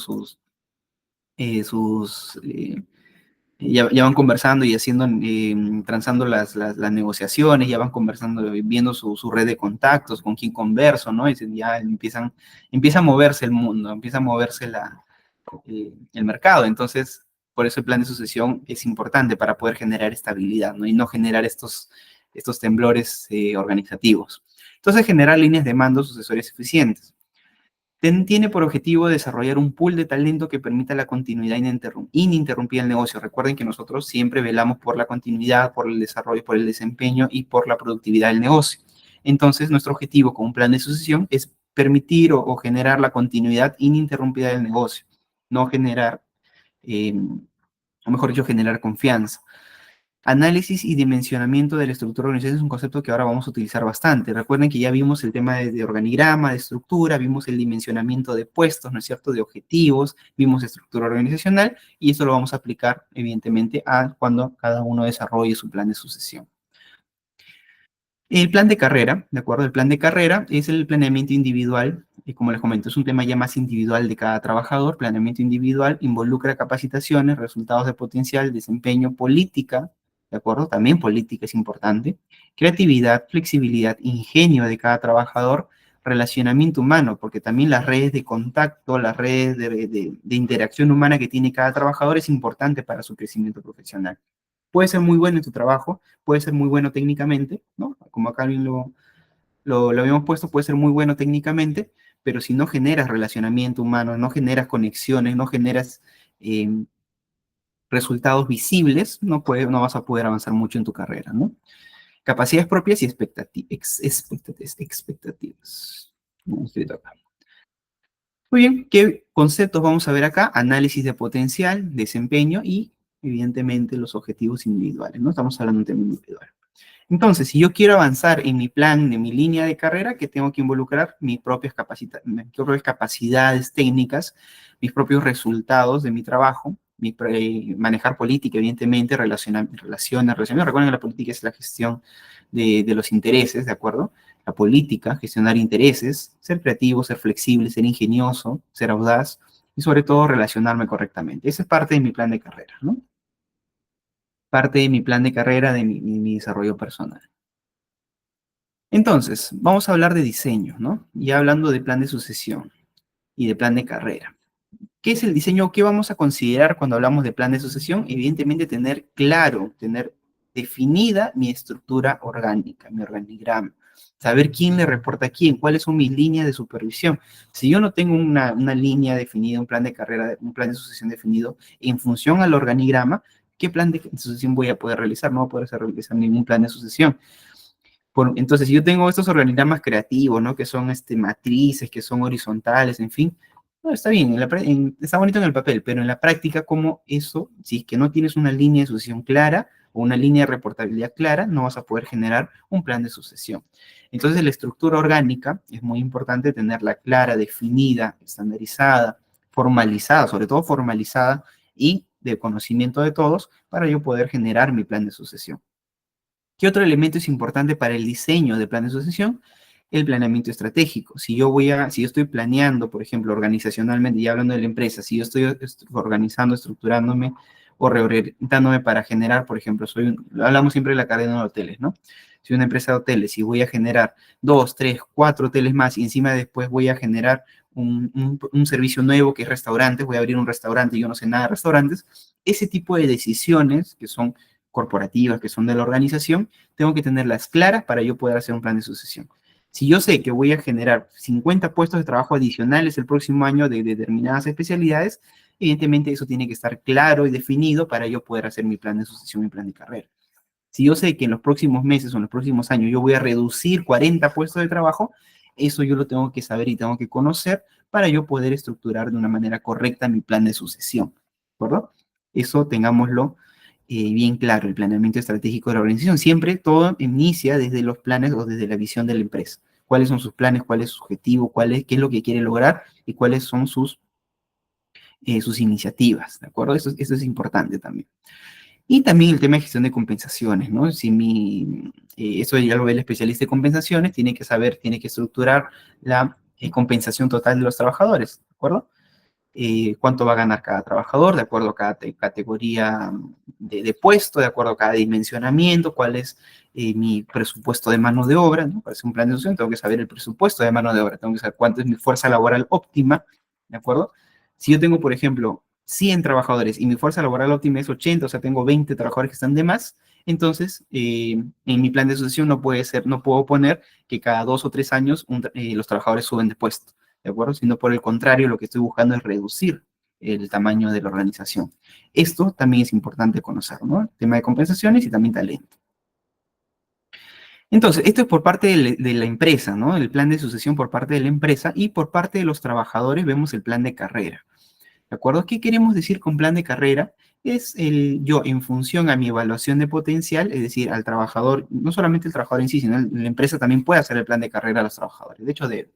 eh, sus ya van conversando y haciendo, transando las negociaciones, ya van conversando, viendo su red de contactos, con quién converso, ¿no? Y ya empieza a moverse el mundo, empieza a moverse el mercado. Entonces, por eso el plan de sucesión es importante para poder generar estabilidad, ¿no? Y no generar estos temblores organizativos. Entonces, generar líneas de mando sucesores eficientes. Tiene por objetivo desarrollar un pool de talento que permita la continuidad ininterrumpida del negocio. Recuerden que nosotros siempre velamos por la continuidad, por el desarrollo, por el desempeño y por la productividad del negocio. Entonces, nuestro objetivo con un plan de sucesión es permitir o generar la continuidad ininterrumpida del negocio, no generar, o mejor dicho, generar confianza. Análisis y dimensionamiento de la estructura organizacional es un concepto que ahora vamos a utilizar bastante. Recuerden que ya vimos el tema de organigrama, de estructura, vimos el dimensionamiento de puestos, ¿no es cierto?, de objetivos, vimos estructura organizacional, y eso lo vamos a aplicar, evidentemente, a cuando cada uno desarrolle su plan de sucesión. El plan de carrera, ¿de acuerdo? El plan de carrera es el planeamiento individual, y como les comento, es un tema ya más individual de cada trabajador. Planeamiento individual involucra capacitaciones, resultados de potencial, desempeño, política, ¿de acuerdo? También política es importante, creatividad, flexibilidad, ingenio de cada trabajador, relacionamiento humano, porque también las redes de contacto, las redes de interacción humana que tiene cada trabajador es importante para su crecimiento profesional. Puede ser muy bueno en tu trabajo, puede ser muy bueno técnicamente, ¿no? Como acá bien lo habíamos puesto, puede ser muy bueno técnicamente, pero si no generas relacionamiento humano, no generas conexiones, no generas eh, resultados visibles, no vas a poder avanzar mucho en tu carrera, ¿no? Capacidades propias y expectativas. No, escrito acá. Muy bien, ¿qué conceptos vamos a ver acá? Análisis de potencial, desempeño y, evidentemente, los objetivos individuales, ¿no? Estamos hablando de un tema individual. Entonces, si yo quiero avanzar en mi plan, en mi línea de carrera, que tengo que involucrar mis propias capacidades técnicas, mis propios resultados de mi trabajo, manejar política, evidentemente, relaciones. Recuerden que la política es la gestión de los intereses, ¿de acuerdo? La política, gestionar intereses, ser creativo, ser flexible, ser ingenioso, ser audaz y sobre todo relacionarme correctamente. Esa es parte de mi plan de carrera, ¿no? Parte de mi plan de carrera, de mi desarrollo personal. Entonces, vamos a hablar de diseño, ¿no? Ya hablando de plan de sucesión y de plan de carrera. ¿Qué es el diseño? ¿Qué vamos a considerar cuando hablamos de plan de sucesión? Evidentemente, tener claro, tener definida mi estructura orgánica, mi organigrama. saber quién le reporta a quién, cuáles son mis líneas de supervisión. Si yo no tengo una línea definida, un plan de carrera, un plan de sucesión definido en función al organigrama, ¿qué plan de sucesión voy a poder realizar? No voy a poder realizar ningún plan de sucesión. Entonces, si yo tengo estos organigramas creativos, ¿no? Que son matrices, que son horizontales, en fin, no, está bien, está bonito en el papel, pero en la práctica, como eso, si es que no tienes una línea de sucesión clara o una línea de reportabilidad clara, no vas a poder generar un plan de sucesión. Entonces, la estructura orgánica es muy importante tenerla clara, definida, estandarizada, formalizada, sobre todo formalizada y de conocimiento de todos para yo poder generar mi plan de sucesión. ¿Qué otro elemento es importante para el diseño de plan de sucesión? El planeamiento estratégico. Si yo estoy planeando, por ejemplo, organizacionalmente, ya hablando de la empresa, si yo estoy organizando, estructurándome o reorientándome para generar, por ejemplo, hablamos siempre de la cadena de hoteles, ¿no? Si una empresa de hoteles, si voy a generar 2, 3, 4 hoteles más y encima después voy a generar un servicio nuevo que es restaurantes, voy a abrir un restaurante y yo no sé nada de restaurantes, ese tipo de decisiones que son corporativas, que son de la organización, tengo que tenerlas claras para yo poder hacer un plan de sucesión. Si yo sé que voy a generar 50 puestos de trabajo adicionales el próximo año de determinadas especialidades, evidentemente eso tiene que estar claro y definido para yo poder hacer mi plan de sucesión y plan de carrera. Si yo sé que en los próximos meses o en los próximos años yo voy a reducir 40 puestos de trabajo, eso yo lo tengo que saber y tengo que conocer para yo poder estructurar de una manera correcta mi plan de sucesión. ¿De acuerdo? Eso tengámoslo bien claro, el planeamiento estratégico de la organización. Siempre todo inicia desde los planes o desde la visión de la empresa. ¿Cuáles son sus planes? ¿Cuál es su objetivo? ¿Qué es lo que quiere lograr? ¿Y cuáles son sus iniciativas? ¿De acuerdo? Eso es importante también. Y también el tema de gestión de compensaciones, ¿no? Eso ya lo ve el especialista de compensaciones, tiene que saber, tiene que estructurar la compensación total de los trabajadores, ¿de acuerdo? Cuánto va a ganar cada trabajador, de acuerdo a cada categoría de puesto, de acuerdo a cada dimensionamiento, cuál es mi presupuesto de mano de obra, ¿no? Para hacer un plan de sucesión tengo que saber el presupuesto de mano de obra, tengo que saber cuánto es mi fuerza laboral óptima, ¿de acuerdo? Si yo tengo, por ejemplo, 100 trabajadores y mi fuerza laboral óptima es 80, o sea, tengo 20 trabajadores que están de más, entonces en mi plan de sucesión no puedo poner que cada 2 o 3 años los trabajadores suben de puesto, ¿de acuerdo? Sino por el contrario, lo que estoy buscando es reducir el tamaño de la organización. Esto también es importante conocer, ¿no? El tema de compensaciones y también talento. Entonces, esto es por parte de la empresa, ¿no? El plan de sucesión por parte de la empresa y por parte de los trabajadores vemos el plan de carrera. ¿De acuerdo? ¿Qué queremos decir con plan de carrera? Es yo en función a mi evaluación de potencial, es decir, al trabajador, no solamente el trabajador en sí, sino la empresa también puede hacer el plan de carrera a los trabajadores. De hecho, debe.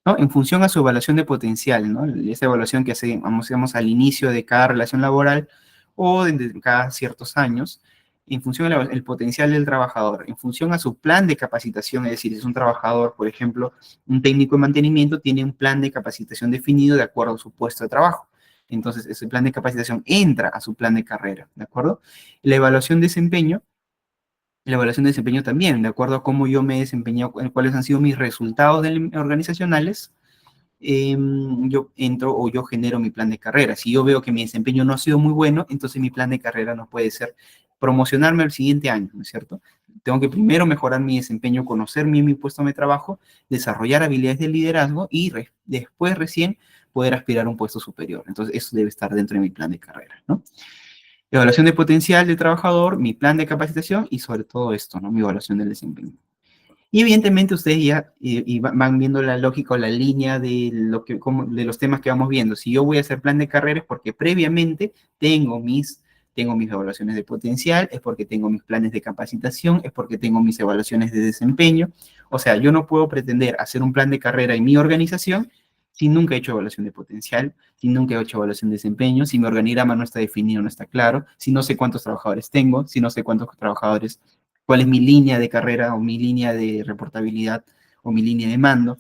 ¿No? En función a su evaluación de potencial, ¿no? Esa evaluación que hacemos al inicio de cada relación laboral o de cada ciertos años, en función del potencial del trabajador, en función a su plan de capacitación, es decir, si es un trabajador, por ejemplo, un técnico de mantenimiento, tiene un plan de capacitación definido de acuerdo a su puesto de trabajo. Entonces, ese plan de capacitación entra a su plan de carrera, ¿de acuerdo? La evaluación de desempeño también, de acuerdo a cómo yo me he desempeñado, cuáles han sido mis resultados organizacionales, yo entro o yo genero mi plan de carrera. Si yo veo que mi desempeño no ha sido muy bueno, entonces mi plan de carrera no puede ser promocionarme el siguiente año, ¿no es cierto? Tengo que primero mejorar mi desempeño, conocer mi puesto de trabajo, desarrollar habilidades de liderazgo y después recién poder aspirar a un puesto superior. Entonces eso debe estar dentro de mi plan de carrera, ¿no? Evaluación de potencial del trabajador, mi plan de capacitación y sobre todo esto, ¿no? Mi evaluación del desempeño. Y evidentemente ustedes ya van viendo la lógica o la línea de de los temas que vamos viendo. Si yo voy a hacer plan de carrera es porque previamente tengo mis evaluaciones de potencial, es porque tengo mis planes de capacitación, es porque tengo mis evaluaciones de desempeño. O sea, yo no puedo pretender hacer un plan de carrera en mi organización si nunca he hecho evaluación de potencial, si nunca he hecho evaluación de desempeño, si mi organigrama no está definido, no está claro, si no sé cuántos trabajadores tengo, si no sé cuántos trabajadores, cuál es mi línea de carrera o mi línea de reportabilidad o mi línea de mando.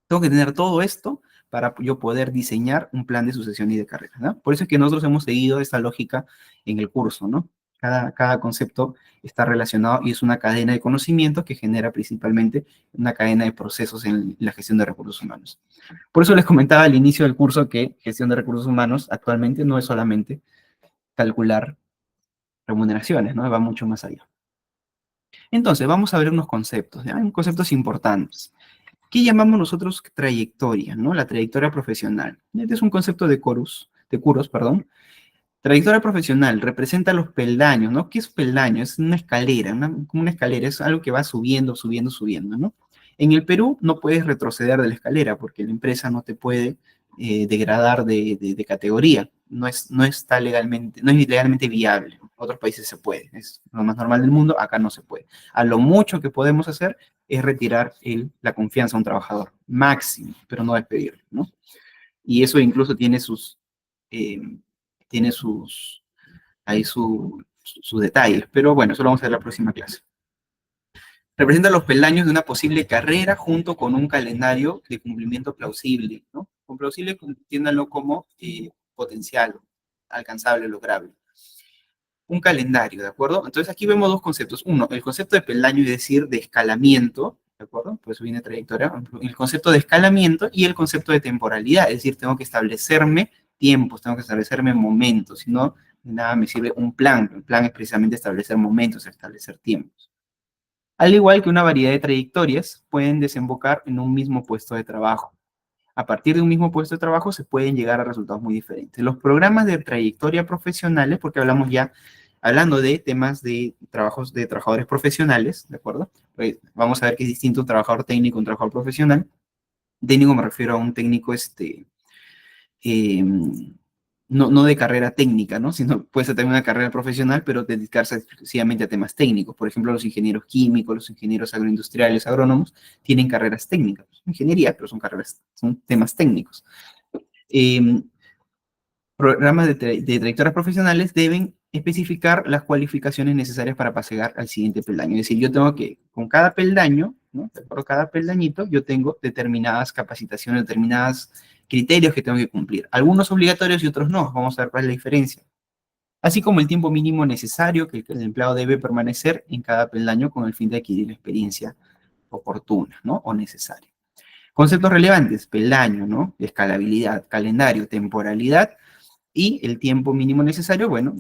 Tengo que tener todo esto para yo poder diseñar un plan de sucesión y de carrera, ¿no? Por eso es que nosotros hemos seguido esta lógica en el curso, ¿no? Cada concepto está relacionado y es una cadena de conocimiento que genera principalmente una cadena de procesos en la gestión de recursos humanos. Por eso les comentaba al inicio del curso que gestión de recursos humanos actualmente no es solamente calcular remuneraciones, ¿no? Va mucho más allá. Entonces, vamos a ver unos conceptos, ¿ya? Conceptos importantes. ¿Qué llamamos nosotros trayectoria, ¿no? La trayectoria profesional. Este es un concepto de Kuros, perdón. Trayectoria profesional representa los peldaños, ¿no? ¿Qué es peldaño? Es una escalera, como una escalera, es algo que va subiendo, subiendo, subiendo, ¿no? En el Perú no puedes retroceder de la escalera porque la empresa no te puede degradar de categoría. No está legalmente, no es legalmente viable. En otros países se puede, es lo más normal del mundo, acá no se puede. A lo mucho que podemos hacer es retirar la confianza a un trabajador, máximo, pero no despedirlo, ¿no? Y eso incluso eh, tiene ahí sus detalles, pero bueno, eso lo vamos a ver en la próxima clase. Representa los peldaños de una posible carrera junto con un calendario de cumplimiento plausible, ¿no? Con plausible, entiéndanlo como potencial, alcanzable, lograble. Un calendario, ¿de acuerdo? Entonces aquí vemos dos conceptos. Uno, el concepto de peldaño, es decir, de escalamiento, ¿de acuerdo? Por eso viene trayectoria. El concepto de escalamiento y el concepto de temporalidad, es decir, tengo que establecerme tiempos, tengo que establecerme momentos, si no, de nada me sirve un plan. El plan es precisamente establecer momentos, establecer tiempos. Al igual que una variedad de trayectorias pueden desembocar en un mismo puesto de trabajo. A partir de un mismo puesto de trabajo se pueden llegar a resultados muy diferentes. Los programas de trayectoria profesionales, porque hablamos ya, hablando de temas de trabajos de trabajadores profesionales, ¿de acuerdo? Pues vamos a ver que es distinto un trabajador técnico a un trabajador profesional. Técnico me refiero a un técnico eh, no de carrera técnica, ¿no? Sino puede ser también una carrera profesional, pero dedicarse exclusivamente a temas técnicos. Por ejemplo, los ingenieros químicos, los ingenieros agroindustriales, agrónomos, tienen carreras técnicas. Ingeniería, pero son temas técnicos. Eh, Programas de trayectorias profesionales deben especificar las cualificaciones necesarias para pasar al siguiente peldaño. Es decir, yo tengo que, con cada peldaño, ¿no? Por cada peldañito, yo tengo determinadas capacitaciones, determinados criterios que tengo que cumplir. Algunos obligatorios y otros no. Vamos a ver cuál es la diferencia. Así como el tiempo mínimo necesario que el empleado debe permanecer en cada peldaño con el fin de adquirir la experiencia oportuna, ¿no? O necesaria. Conceptos relevantes, peldaño, ¿no? Escalabilidad, calendario, temporalidad y el tiempo mínimo necesario, bueno,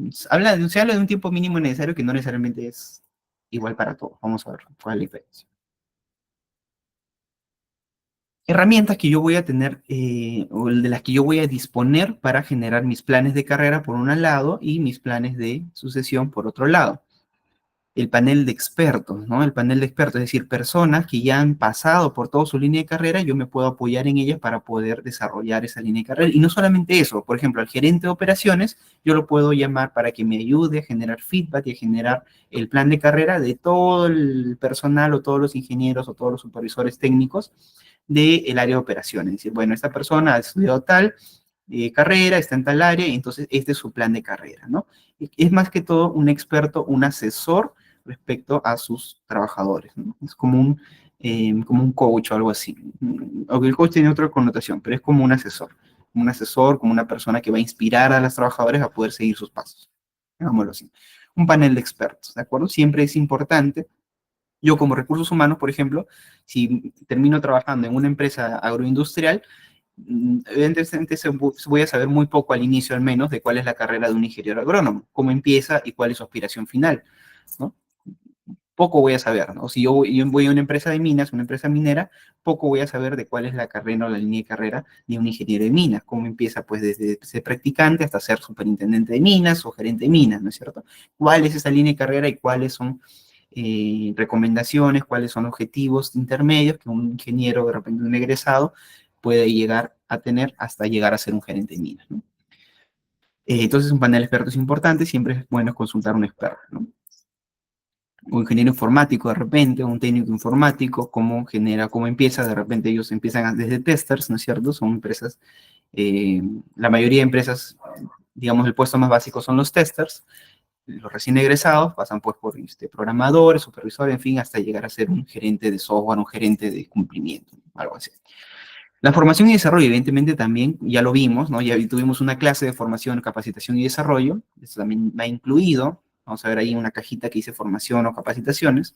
se habla de un tiempo mínimo necesario que no necesariamente es igual para todos. Vamos a ver cuál es la diferencia. Herramientas que yo voy a tener, o de las que yo voy a disponer para generar mis planes de carrera por un lado y mis planes de sucesión por otro lado. El panel de expertos, ¿no? El panel de expertos, es decir, personas que ya han pasado por toda su línea de carrera, yo me puedo apoyar en ellas para poder desarrollar esa línea de carrera. Y no solamente eso, por ejemplo, al gerente de operaciones, yo lo puedo llamar para que me ayude a generar feedback y a generar el plan de carrera de todo el personal o todos los ingenieros o todos los supervisores técnicos del área de operaciones. Es decir, bueno, esta persona ha estudiado tal carrera, está en tal área, entonces este es su plan de carrera, ¿no? Es más que todo un experto, un asesor respecto a sus trabajadores, ¿no? Es como un coach o algo así. Aunque el coach tiene otra connotación, pero es como un asesor, como una persona que va a inspirar a los trabajadores a poder seguir sus pasos, digámoslo así. Un panel de expertos, ¿de acuerdo? Siempre es importante. Yo como recursos humanos, por ejemplo, si termino trabajando en una empresa agroindustrial, evidentemente voy a saber muy poco al inicio al menos de cuál es la carrera de un ingeniero agrónomo, cómo empieza y cuál es su aspiración final, ¿no? Poco voy a saber, ¿no? Si yo voy a una empresa de minas, una empresa minera, poco voy a saber de cuál es la carrera o la línea de carrera de un ingeniero de minas, cómo empieza pues desde ser practicante hasta ser superintendente de minas o gerente de minas, ¿no es cierto? ¿Cuál es esa línea de carrera y cuáles son recomendaciones, cuáles son objetivos intermedios que un ingeniero, de repente un egresado, puede llegar a tener hasta llegar a ser un gerente de minas, ¿no? Entonces, un panel de expertos importante, siempre es bueno consultar a un experto, ¿no? Un ingeniero informático de repente, un técnico informático, cómo empieza, de repente ellos empiezan desde testers, ¿no es cierto? Son empresas, la mayoría de empresas, digamos, el puesto más básico son los testers, los recién egresados pasan pues por programadores, supervisores, en fin, hasta llegar a ser un gerente de software, un gerente de cumplimiento, algo así. La formación y desarrollo, evidentemente también, ya lo vimos, ¿no? Ya tuvimos una clase de formación, capacitación y desarrollo, esto también va incluido, vamos a ver ahí una cajita que dice formación o capacitaciones.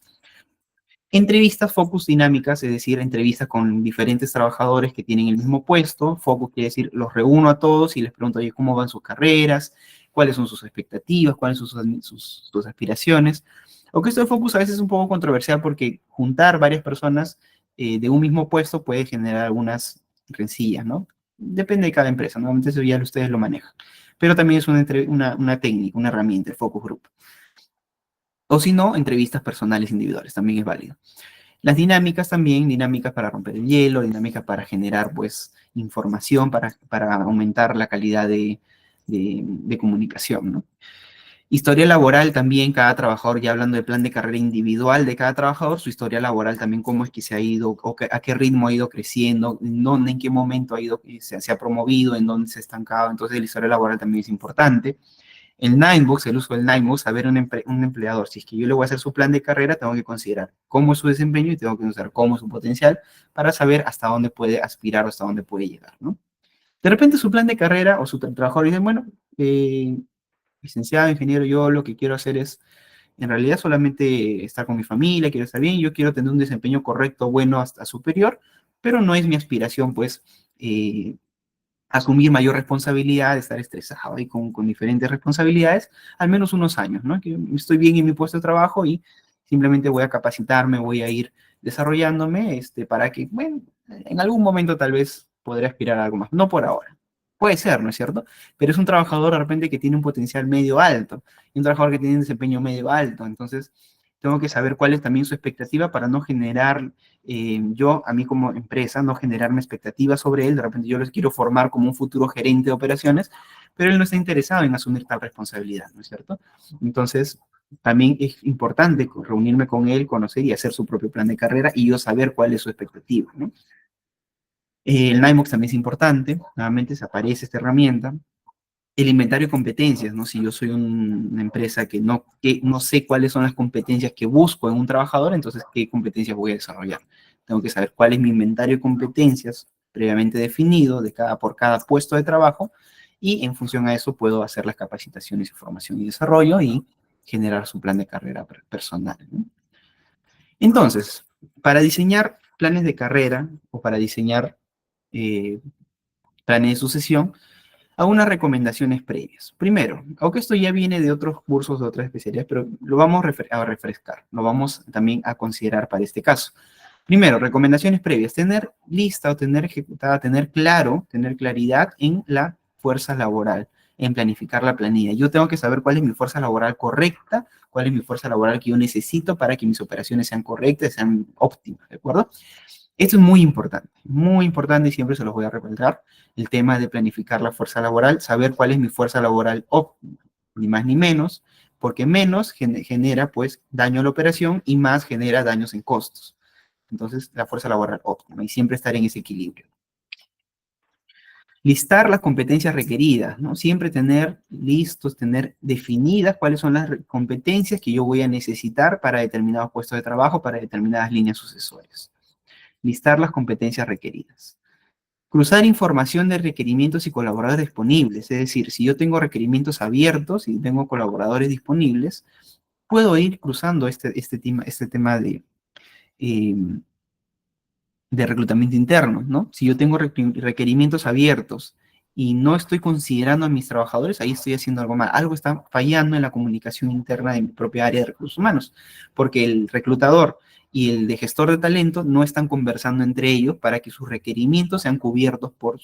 Entrevistas focus dinámicas, es decir, entrevistas con diferentes trabajadores que tienen el mismo puesto. Focus quiere decir, los reúno a todos y les pregunto, oye, ¿cómo van sus carreras? ¿Cuáles son sus expectativas? ¿Cuáles son sus aspiraciones? Aunque esto de focus a veces es un poco controversial porque juntar varias personas de un mismo puesto puede generar algunas rencillas, ¿no? Depende de cada empresa, normalmente eso ya ustedes lo manejan. Pero también es una técnica, una herramienta, el focus group. O si no, entrevistas personales individuales, también es válido. Las dinámicas también, dinámicas para romper el hielo, dinámicas para generar, pues, información, para aumentar la calidad de comunicación, ¿no? Historia laboral también, cada trabajador, ya hablando del plan de carrera individual de cada trabajador, su historia laboral también, cómo es que se ha ido, a qué ritmo ha ido creciendo, en dónde, en qué momento ha ido, se ha promovido, en dónde se ha estancado. Entonces, la historia laboral también es importante. El Ninebox, el uso del Ninebox, saber un empleador, si es que yo le voy a hacer su plan de carrera, tengo que considerar cómo es su desempeño y tengo que considerar cómo es su potencial para saber hasta dónde puede aspirar o hasta dónde puede llegar, ¿no? De repente su plan de carrera o su trabajador dice, bueno, licenciado, ingeniero, yo lo que quiero hacer es en realidad solamente estar con mi familia, quiero estar bien, yo quiero tener un desempeño correcto, bueno, hasta superior, pero no es mi aspiración, pues, asumir mayor responsabilidad, estar estresado y con diferentes responsabilidades, al menos unos años, ¿no? Que estoy bien en mi puesto de trabajo y simplemente voy a capacitarme, voy a ir desarrollándome, para que, bueno, en algún momento tal vez podré aspirar a algo más, no por ahora. Puede ser, ¿no es cierto? Pero es un trabajador de repente que tiene un potencial medio alto, y un trabajador que tiene un desempeño medio alto, entonces tengo que saber cuál es también su expectativa para no generar yo, a mí como empresa, no generarme expectativas sobre él, de repente yo les quiero formar como un futuro gerente de operaciones, pero él no está interesado en asumir tal responsabilidad, ¿no es cierto? Entonces, también es importante reunirme con él, conocer y hacer su propio plan de carrera y yo saber cuál es su expectativa, ¿no? El NIMOX también es importante, nuevamente se aparece esta herramienta, el inventario de competencias, ¿no? Si yo soy una empresa que no sé cuáles son las competencias que busco en un trabajador, entonces, ¿qué competencias voy a desarrollar? Tengo que saber cuál es mi inventario de competencias previamente definido por cada puesto de trabajo y en función a eso puedo hacer las capacitaciones, formación y desarrollo y generar su plan de carrera personal, ¿no? Entonces, para diseñar planes de carrera o para diseñar eh, planes de sucesión, a unas recomendaciones previas. Primero, aunque esto ya viene de otros cursos, de otras especialidades, pero lo vamos a refrescar, lo vamos también a considerar para este caso. Primero, recomendaciones previas, tener lista o tener ejecutada, tener claro, tener claridad en la fuerza laboral, en planificar la planilla. Yo tengo que saber cuál es mi fuerza laboral correcta, cuál es mi fuerza laboral que yo necesito para que mis operaciones sean correctas, sean óptimas, ¿de acuerdo? Esto es muy importante y siempre se los voy a recordar, el tema de planificar la fuerza laboral, saber cuál es mi fuerza laboral óptima, ni más ni menos, porque menos genera pues daño a la operación y más genera daños en costos. Entonces, la fuerza laboral óptima y siempre estar en ese equilibrio. Listar las competencias requeridas, ¿no? Siempre tener listos, tener definidas cuáles son las competencias que yo voy a necesitar para determinados puestos de trabajo, para determinadas líneas sucesorias. Listar las competencias requeridas. Cruzar información de requerimientos y colaboradores disponibles, es decir, si yo tengo requerimientos abiertos y tengo colaboradores disponibles, puedo ir cruzando este tema eh, de reclutamiento interno, ¿no? Si yo tengo requerimientos abiertos y no estoy considerando a mis trabajadores, ahí estoy haciendo algo mal. Algo está fallando en la comunicación interna de mi propia área de recursos humanos, porque el reclutador y el de gestor de talento no están conversando entre ellos para que sus requerimientos sean cubiertos por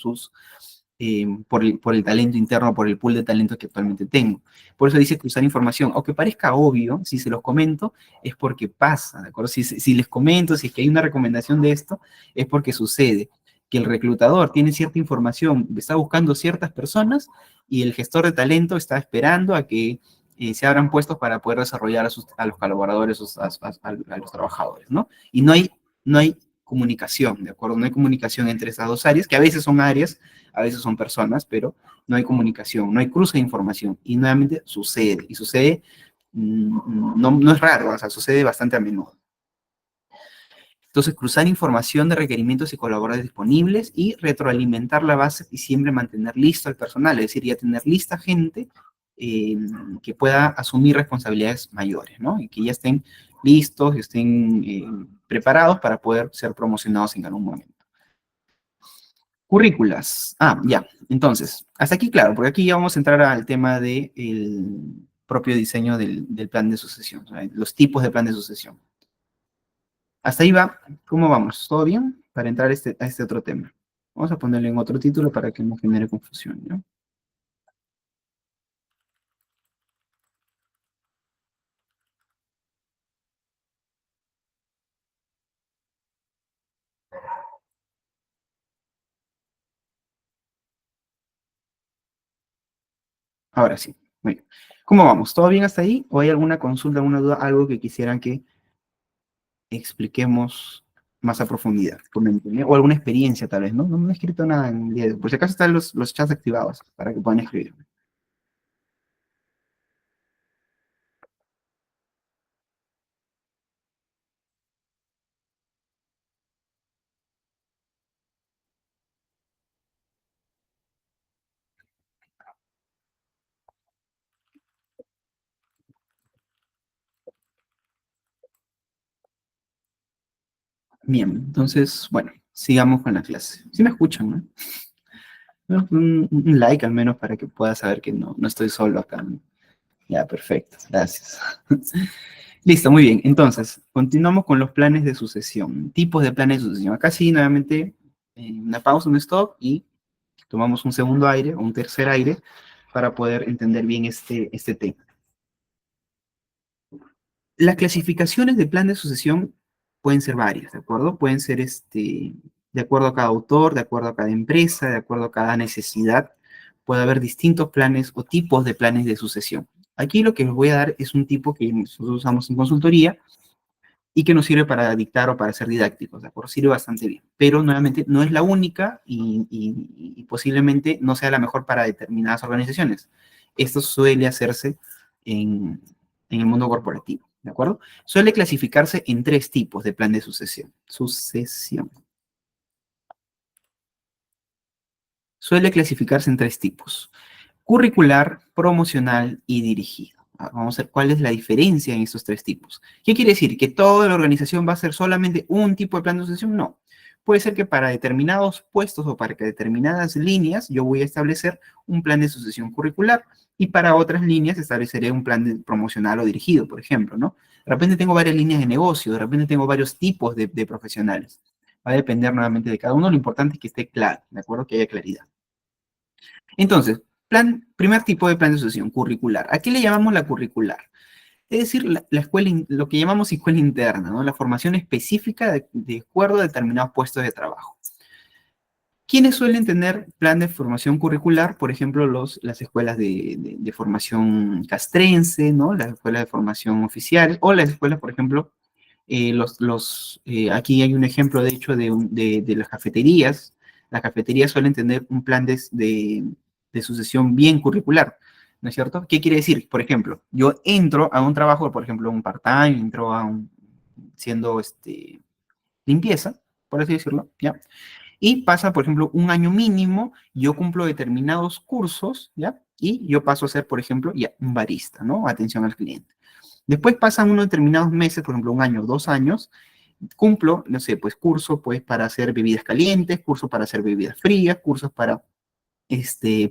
el talento interno, por el pool de talento que actualmente tengo. Por eso dice cruzar información. Aunque parezca obvio, si se los comento, es porque pasa, ¿de acuerdo? Si les comento, si es que hay una recomendación de esto, es porque sucede que el reclutador tiene cierta información, está buscando ciertas personas y el gestor de talento está esperando a que se abran puestos para poder desarrollar a los colaboradores, a los trabajadores, ¿no? Y no hay comunicación, ¿de acuerdo? No hay comunicación entre esas dos áreas, que a veces son áreas, a veces son personas, pero no hay comunicación, no hay cruce de información. Y nuevamente sucede, y sucede, no es raro, o sea, sucede bastante a menudo. Entonces, cruzar información de requerimientos y colaboradores disponibles y retroalimentar la base y siempre mantener listo al personal, es decir, ya tener lista gente eh, que pueda asumir responsabilidades mayores, ¿no? Y que ya estén listos, estén preparados para poder ser promocionados en algún momento. Currículas. Ya. Entonces, hasta aquí, claro, porque aquí ya vamos a entrar al tema de propio diseño del plan de sucesión, o sea, los tipos de plan de sucesión. Hasta ahí va. ¿Cómo vamos? ¿Todo bien? Para entrar a este otro tema. Vamos a ponerle en otro título para que no genere confusión, ¿no? Ahora sí. Muy bien. ¿Cómo vamos? ¿Todo bien hasta ahí? ¿O hay alguna consulta, alguna duda, algo que quisieran que expliquemos más a profundidad? Comenten, ¿eh? O alguna experiencia tal vez, ¿no? No me he escrito nada en el día de hoy. Por si acaso están los chats activados para que puedan escribir. Bien, entonces, bueno, sigamos con la clase. Sí me escuchan, ¿no? Bueno, un like al menos para que pueda saber que no estoy solo acá, ¿no? Ya, perfecto, gracias. Listo, muy bien. Entonces, continuamos con los planes de sucesión, tipos de planes de sucesión. Acá sí, nuevamente, una pausa, un stop y tomamos un segundo aire o un tercer aire para poder entender bien este tema. Las clasificaciones de plan de sucesión pueden ser varias, ¿de acuerdo? Pueden ser de acuerdo a cada autor, de acuerdo a cada empresa, de acuerdo a cada necesidad. Puede haber distintos planes o tipos de planes de sucesión. Aquí lo que les voy a dar es un tipo que nosotros usamos en consultoría y que nos sirve para dictar o para ser didácticos, ¿de acuerdo? Sirve bastante bien. Pero nuevamente no es la única y posiblemente no sea la mejor para determinadas organizaciones. Esto suele hacerse en el mundo corporativo, ¿de acuerdo? Suele clasificarse en tres tipos de plan de sucesión. Sucesión. Suele clasificarse en tres tipos: curricular, promocional y dirigido. Vamos a ver cuál es la diferencia en estos tres tipos. ¿Qué quiere decir? ¿Que toda la organización va a ser solamente un tipo de plan de sucesión? No. Puede ser que para determinados puestos o para que determinadas líneas yo voy a establecer un plan de sucesión curricular y para otras líneas estableceré un plan de promocional o dirigido, por ejemplo, ¿no? De repente tengo varias líneas de negocio, de repente tengo varios tipos de profesionales. Va a depender nuevamente de cada uno. Lo importante es que esté claro, ¿de acuerdo? Que haya claridad. Entonces, primer tipo de plan de sucesión, curricular. ¿A qué le llamamos la curricular? Es decir, la escuela, lo que llamamos escuela interna, ¿no? La formación específica de acuerdo a determinados puestos de trabajo. ¿Quiénes suelen tener plan de formación curricular? Por ejemplo, las escuelas de formación castrense, ¿no? Las escuelas de formación oficial, o las escuelas, por ejemplo, aquí hay un ejemplo, de hecho, de las cafeterías. Las cafeterías suelen tener un plan de sucesión bien curricular, ¿no es cierto? ¿Qué quiere decir? Por ejemplo, yo entro a un trabajo, por ejemplo, un part-time, entro siendo limpieza, por así decirlo, ¿ya? Y pasa, por ejemplo, un año mínimo, yo cumplo determinados cursos, ¿ya? Y yo paso a ser, por ejemplo, ya un barista, ¿no? Atención al cliente. Después pasan unos determinados meses, por ejemplo, un año, 2 años, cumplo, no sé, pues curso pues para hacer bebidas calientes, curso para hacer bebidas frías, cursos para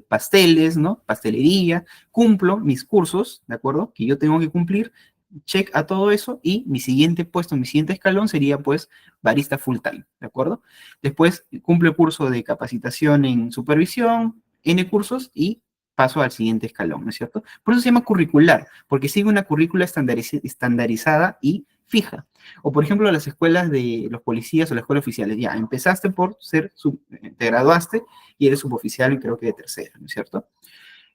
pasteles, ¿no? Pastelería, cumplo mis cursos, ¿de acuerdo? Que yo tengo que cumplir, check a todo eso y mi siguiente puesto, mi siguiente escalón sería pues barista full time, ¿de acuerdo? Después cumplo el curso de capacitación en supervisión, N cursos y paso al siguiente escalón, ¿no es cierto? Por eso se llama curricular, porque sigue una currícula estandarizada y fija. O por ejemplo las escuelas de los policías o las escuelas oficiales, ya empezaste por ser, te graduaste y eres suboficial, creo que de tercera, ¿no es cierto?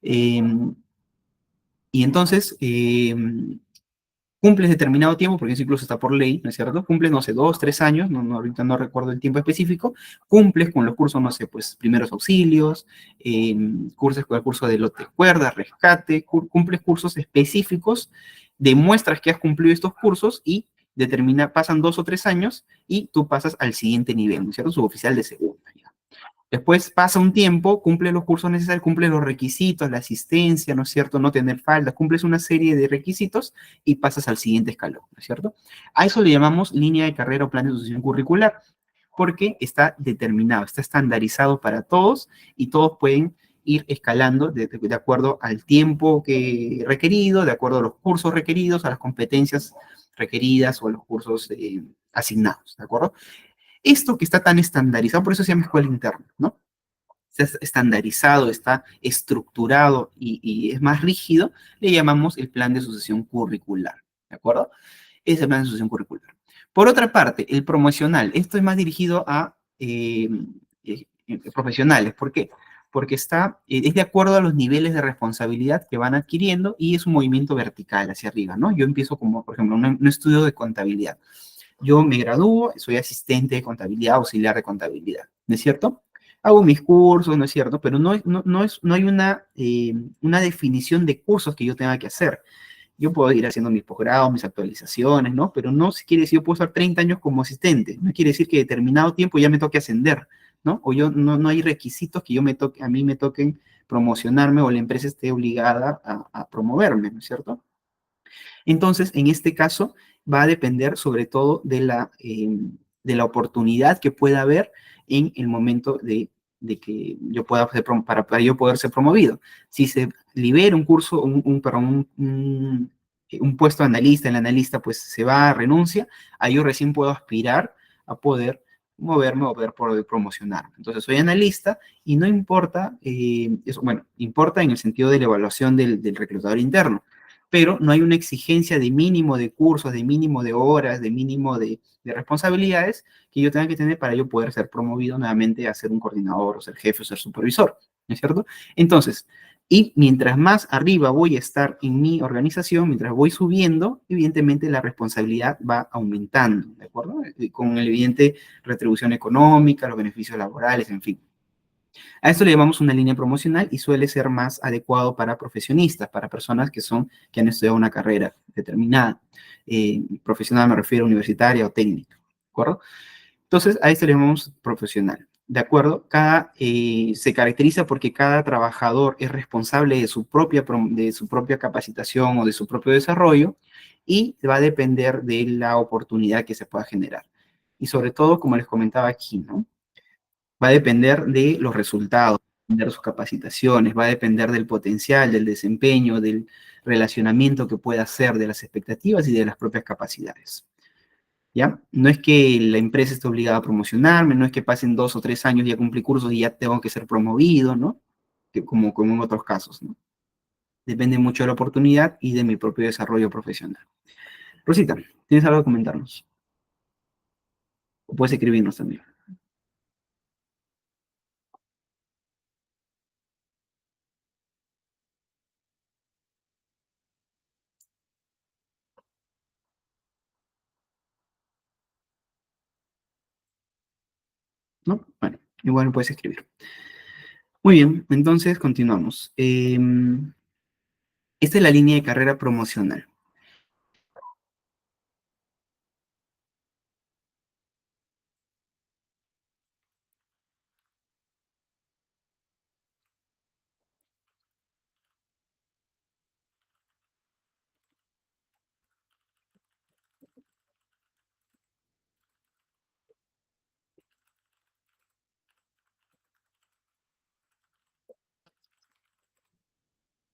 Eh, y entonces, cumples determinado tiempo, porque eso incluso está por ley, ¿no es cierto? Cumples, no sé, 2, 3 años, ahorita no recuerdo el tiempo específico, cumples con los cursos, no sé, pues primeros auxilios, cursos con el curso de lote cuerda, rescate, cumples cursos específicos, demuestras que has cumplido estos cursos y pasan 2 o 3 años y tú pasas al siguiente nivel, ¿no es cierto? Suboficial de segunda. ¿Ya? Después pasa un tiempo, cumple los cursos necesarios, cumple los requisitos, la asistencia, ¿no es cierto? No tener faldas, cumples una serie de requisitos y pasas al siguiente escalón, ¿no es cierto? A eso le llamamos línea de carrera o plan de sucesión curricular, porque está determinado, está estandarizado para todos y todos pueden ir escalando de acuerdo al tiempo que requerido, de acuerdo a los cursos requeridos, a las competencias requeridas o a los cursos asignados, ¿de acuerdo? Esto que está tan estandarizado, por eso se llama escuela interna, ¿no? Está estandarizado, está estructurado y es más rígido, le llamamos el plan de sucesión curricular, ¿de acuerdo? Es el plan de sucesión curricular. Por otra parte, el promocional, esto es más dirigido a profesionales. ¿Por qué? Porque es de acuerdo a los niveles de responsabilidad que van adquiriendo y es un movimiento vertical hacia arriba, ¿no? Yo empiezo como, por ejemplo, un estudio de contabilidad. Yo me gradúo, soy asistente de contabilidad, auxiliar de contabilidad, ¿no es cierto? Hago mis cursos, ¿no es cierto? Pero no hay una definición de cursos que yo tenga que hacer. Yo puedo ir haciendo mis posgrados, mis actualizaciones, ¿no? Pero no quiere decir, yo puedo estar 30 años como asistente. No quiere decir que determinado tiempo ya me toque ascender, ¿no? O no hay requisitos que a mí me toquen promocionarme o la empresa esté obligada a promoverme, ¿no es cierto? Entonces, en este caso, va a depender sobre todo de la oportunidad que pueda haber en el momento de que yo pueda ser, para yo poder ser promovido. Si se libera un curso, perdón, un puesto de analista, el analista pues se va a renuncia, ahí yo recién puedo aspirar a poder moverme o poder promocionar. Entonces soy analista y no importa, eso, bueno, importa en el sentido de la evaluación del reclutador interno, pero no hay una exigencia de mínimo de cursos, de mínimo de horas, de mínimo de responsabilidades que yo tenga que tener para yo poder ser promovido nuevamente a ser un coordinador, o ser jefe, o ser supervisor, ¿no es cierto? Entonces, y mientras más arriba voy a estar en mi organización, mientras voy subiendo, evidentemente la responsabilidad va aumentando, ¿de acuerdo? Con la evidente retribución económica, los beneficios laborales, en fin. A esto le llamamos una línea promocional y suele ser más adecuado para profesionistas, para personas que han estudiado una carrera determinada. Profesional me refiero a universitaria o técnica, ¿de acuerdo? Entonces, a esto le llamamos profesional. ¿De acuerdo? Se caracteriza porque cada trabajador es responsable de su propia capacitación o de su propio desarrollo y va a depender de la oportunidad que se pueda generar. Y sobre todo, como les comentaba aquí, ¿no? Va a depender de los resultados, va a depender de sus capacitaciones, va a depender del potencial, del desempeño, del relacionamiento que pueda hacer, de las expectativas y de las propias capacidades. ¿Ya? No es que la empresa esté obligada a promocionarme, no es que pasen 2 o 3 años y ya cumplí cursos y ya tengo que ser promovido, ¿no? Como en otros casos, ¿no? Depende mucho de la oportunidad y de mi propio desarrollo profesional. Rosita, ¿tienes algo que comentarnos? O puedes escribirnos también. ¿No? Bueno, igual puedes escribir. Muy bien, entonces continuamos. Esta es la línea de carrera promocional.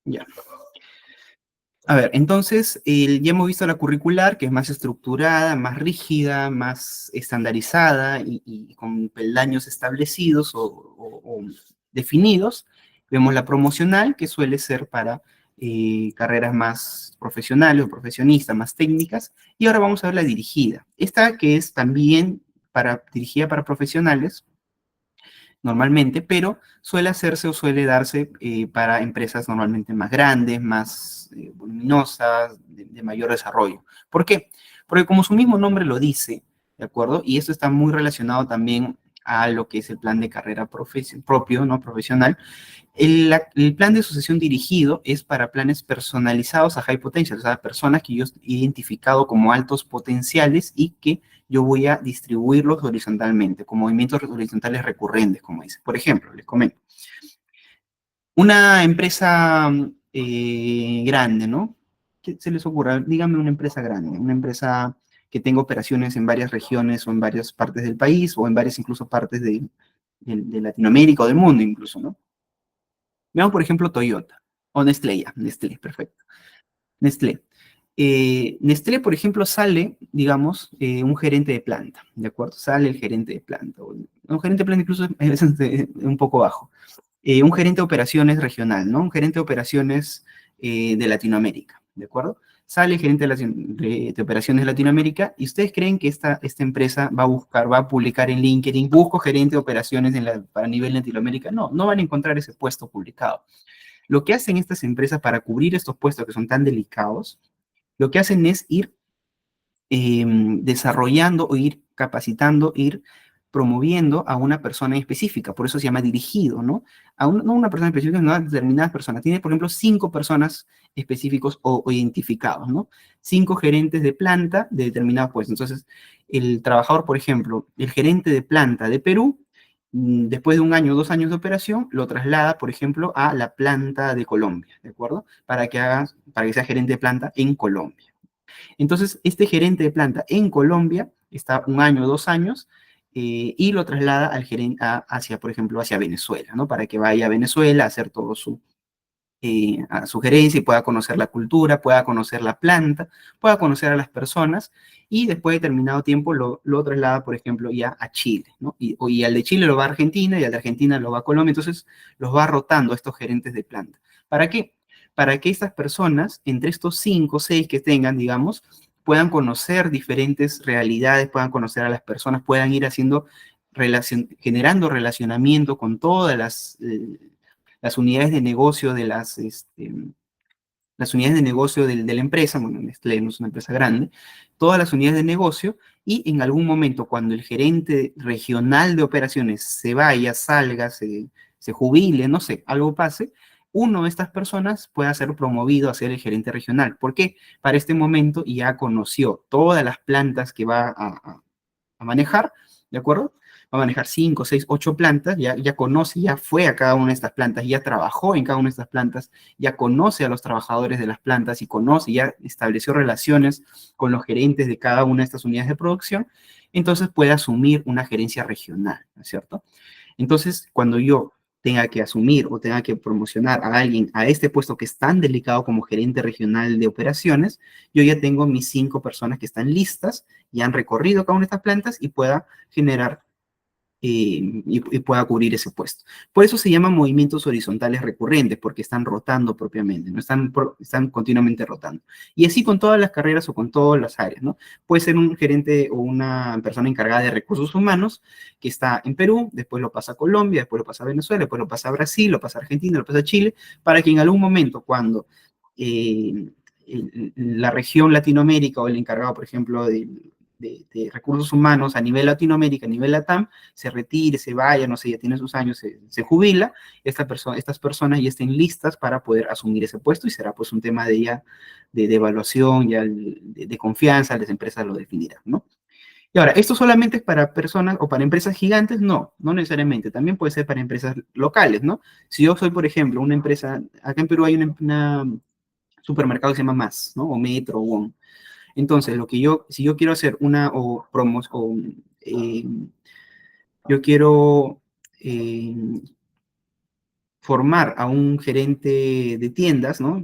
Ya. A ver, entonces ya hemos visto la curricular, que es más estructurada, más rígida, más estandarizada y con peldaños establecidos o definidos. Vemos la promocional, que suele ser para carreras más profesionales o profesionistas, más técnicas. Y ahora vamos a ver la dirigida. Esta que es también dirigida para profesionales, normalmente, pero suele hacerse o suele darse para empresas normalmente más grandes, más voluminosas, de mayor desarrollo. ¿Por qué? Porque como su mismo nombre lo dice, ¿de acuerdo? Y esto está muy relacionado también a lo que es el plan de carrera propio, ¿no? Profesional. El plan de sucesión dirigido es para planes personalizados a high potential, o sea, personas que yo he identificado como altos potenciales y que yo voy a distribuirlos horizontalmente, con movimientos horizontales recurrentes, como dice. Por ejemplo, les comento, una empresa grande, ¿no? ¿Qué se les ocurra? Díganme una empresa grande, una empresa que tenga operaciones en varias regiones o en varias partes del país o en varias incluso partes de Latinoamérica o del mundo incluso, ¿no? Veamos, por ejemplo, Toyota o Nestlé, ya, Nestlé, perfecto. Nestlé. Nestlé, por ejemplo, sale, digamos, un gerente de planta, ¿de acuerdo? Sale el gerente de planta. Un gerente de planta incluso es un poco bajo. Un gerente de operaciones regional, ¿no? Un gerente de operaciones de Latinoamérica, ¿de acuerdo? Sale el gerente de operaciones de Latinoamérica y ustedes creen que esta empresa va a buscar, va a publicar en LinkedIn, busco gerente de operaciones para nivel Latinoamérica. No, no van a encontrar ese puesto publicado. Lo que hacen estas empresas para cubrir estos puestos que son tan delicados, lo que hacen es ir desarrollando o ir capacitando, ir promoviendo a una persona específica, por eso se llama dirigido, ¿no? No una persona específica, sino a determinadas personas. Tiene, por ejemplo, 5 personas específicos o identificados, ¿no? 5 gerentes de planta de determinados puestos. Entonces, el trabajador, por ejemplo, el gerente de planta de Perú, después de 1 año o 2 años de operación, lo traslada, por ejemplo, a la planta de Colombia, ¿de acuerdo? Para que sea gerente de planta en Colombia. Entonces, este gerente de planta en Colombia está 1 año o 2 años y lo traslada al gerente hacia, por ejemplo, hacia Venezuela, ¿no? Para que vaya a Venezuela a hacer todo a su gerencia y pueda conocer la cultura, pueda conocer la planta, pueda conocer a las personas y después de determinado tiempo lo traslada, por ejemplo, ya a Chile, ¿no? Y al de Chile lo va a Argentina y al de Argentina lo va a Colombia, entonces los va rotando estos gerentes de planta. ¿Para qué? Para que estas personas, entre estos 5 o 6 que tengan, digamos, puedan conocer diferentes realidades, puedan conocer a las personas, puedan ir generando relacionamiento con todas las unidades de negocio las unidades de negocio de la empresa, bueno, Nestlé no es una empresa grande, todas las unidades de negocio y en algún momento cuando el gerente regional de operaciones se vaya, salga, se jubile, no sé, algo pase, uno de estas personas pueda ser promovido a ser el gerente regional. ¿Por qué? Para este momento ya conoció todas las plantas que va a manejar, ¿de acuerdo? Va a manejar 5, 6, 8 plantas, ya conoce, ya fue a cada una de estas plantas, ya trabajó en cada una de estas plantas, ya conoce a los trabajadores de las plantas y conoce, ya estableció relaciones con los gerentes de cada una de estas unidades de producción, entonces puede asumir una gerencia regional, ¿no es cierto? Entonces, cuando yo tenga que asumir o tenga que promocionar a alguien a este puesto que es tan delicado como gerente regional de operaciones, yo ya tengo mis 5 personas que están listas y han recorrido cada una de estas plantas y pueda generar y pueda cubrir ese puesto. Por eso se llaman movimientos horizontales recurrentes, porque están rotando propiamente, ¿no? Están continuamente rotando. Y así con todas las carreras o con todas las áreas, ¿no? Puede ser un gerente o una persona encargada de recursos humanos que está en Perú, después lo pasa a Colombia, después lo pasa a Venezuela, después lo pasa a Brasil, lo pasa a Argentina, lo pasa a Chile, para que en algún momento cuando eh, la región Latinoamérica o el encargado, por ejemplo, de recursos humanos a nivel Latinoamérica, a nivel LATAM, se retire, se vaya, no sé, ya tiene sus años, se jubila, estas personas ya estén listas para poder asumir ese puesto y será pues un tema de evaluación, ya de confianza, las empresas lo definirán, ¿no? Y ahora, ¿esto solamente es para personas o para empresas gigantes? No, no necesariamente, también puede ser para empresas locales, ¿no? Si yo soy, por ejemplo, una empresa, acá en Perú hay una supermercado que se llama Más, ¿no? O Metro, o Wong. Entonces, si yo quiero hacer una o promos, o yo quiero eh, formar a un gerente de tiendas, ¿no?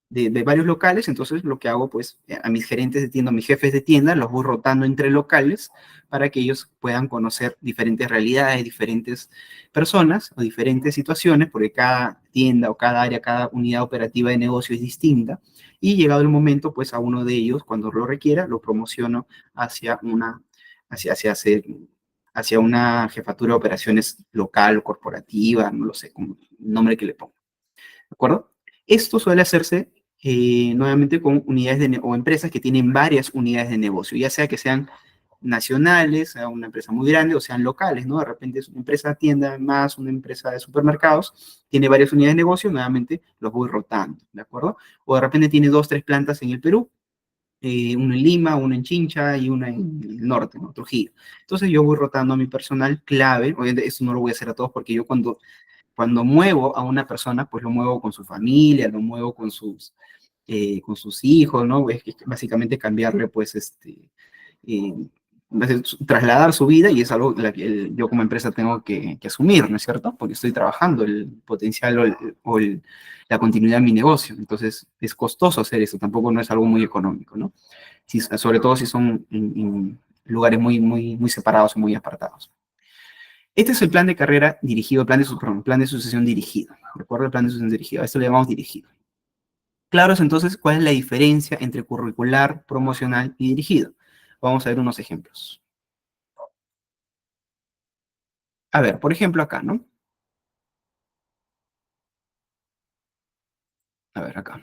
De varios locales, entonces lo que hago, pues, a mis gerentes de tienda, a mis jefes de tienda, los voy rotando entre locales para que ellos puedan conocer diferentes realidades, diferentes personas o diferentes situaciones, porque cada tienda o cada área, cada unidad operativa de negocio es distinta, y llegado el momento, pues, a uno de ellos, cuando lo requiera, lo promociono hacia hacia, hacia, hacer- hacia una jefatura de operaciones local o corporativa, no lo sé, como el nombre que le pongo. ¿De acuerdo? Esto suele hacerse nuevamente con unidades o empresas que tienen varias unidades de negocio, ya sea que sean nacionales, sea una empresa muy grande, o sean locales, ¿no? De repente es una empresa tienda más, una empresa de supermercados, tiene varias unidades de negocio, nuevamente los voy rotando, ¿de acuerdo? O de repente tiene 2, 3 plantas en el Perú, una en Lima, una en Chincha y una en el norte, ¿no? Trujillo. Entonces yo voy rotando a mi personal clave, obviamente esto no lo voy a hacer a todos porque yo cuando muevo a una persona, pues lo muevo con su familia, lo muevo con sus hijos, ¿no? Es básicamente cambiarle, pues, eh, trasladar su vida y es algo que yo como empresa tengo que asumir, ¿no es cierto? Porque estoy trabajando el potencial la continuidad de mi negocio. Entonces, es costoso hacer eso, tampoco no es algo muy económico, ¿no? Si, sobre todo si son en lugares muy separados o muy apartados. Este es el plan de carrera dirigido, perdón, plan de sucesión dirigido. ¿De acuerdo? El plan de sucesión dirigido. A esto le llamamos dirigido. Claro es entonces cuál es la diferencia entre curricular, promocional y dirigido. Vamos a ver unos ejemplos. A ver, por ejemplo acá, ¿no? A ver, acá.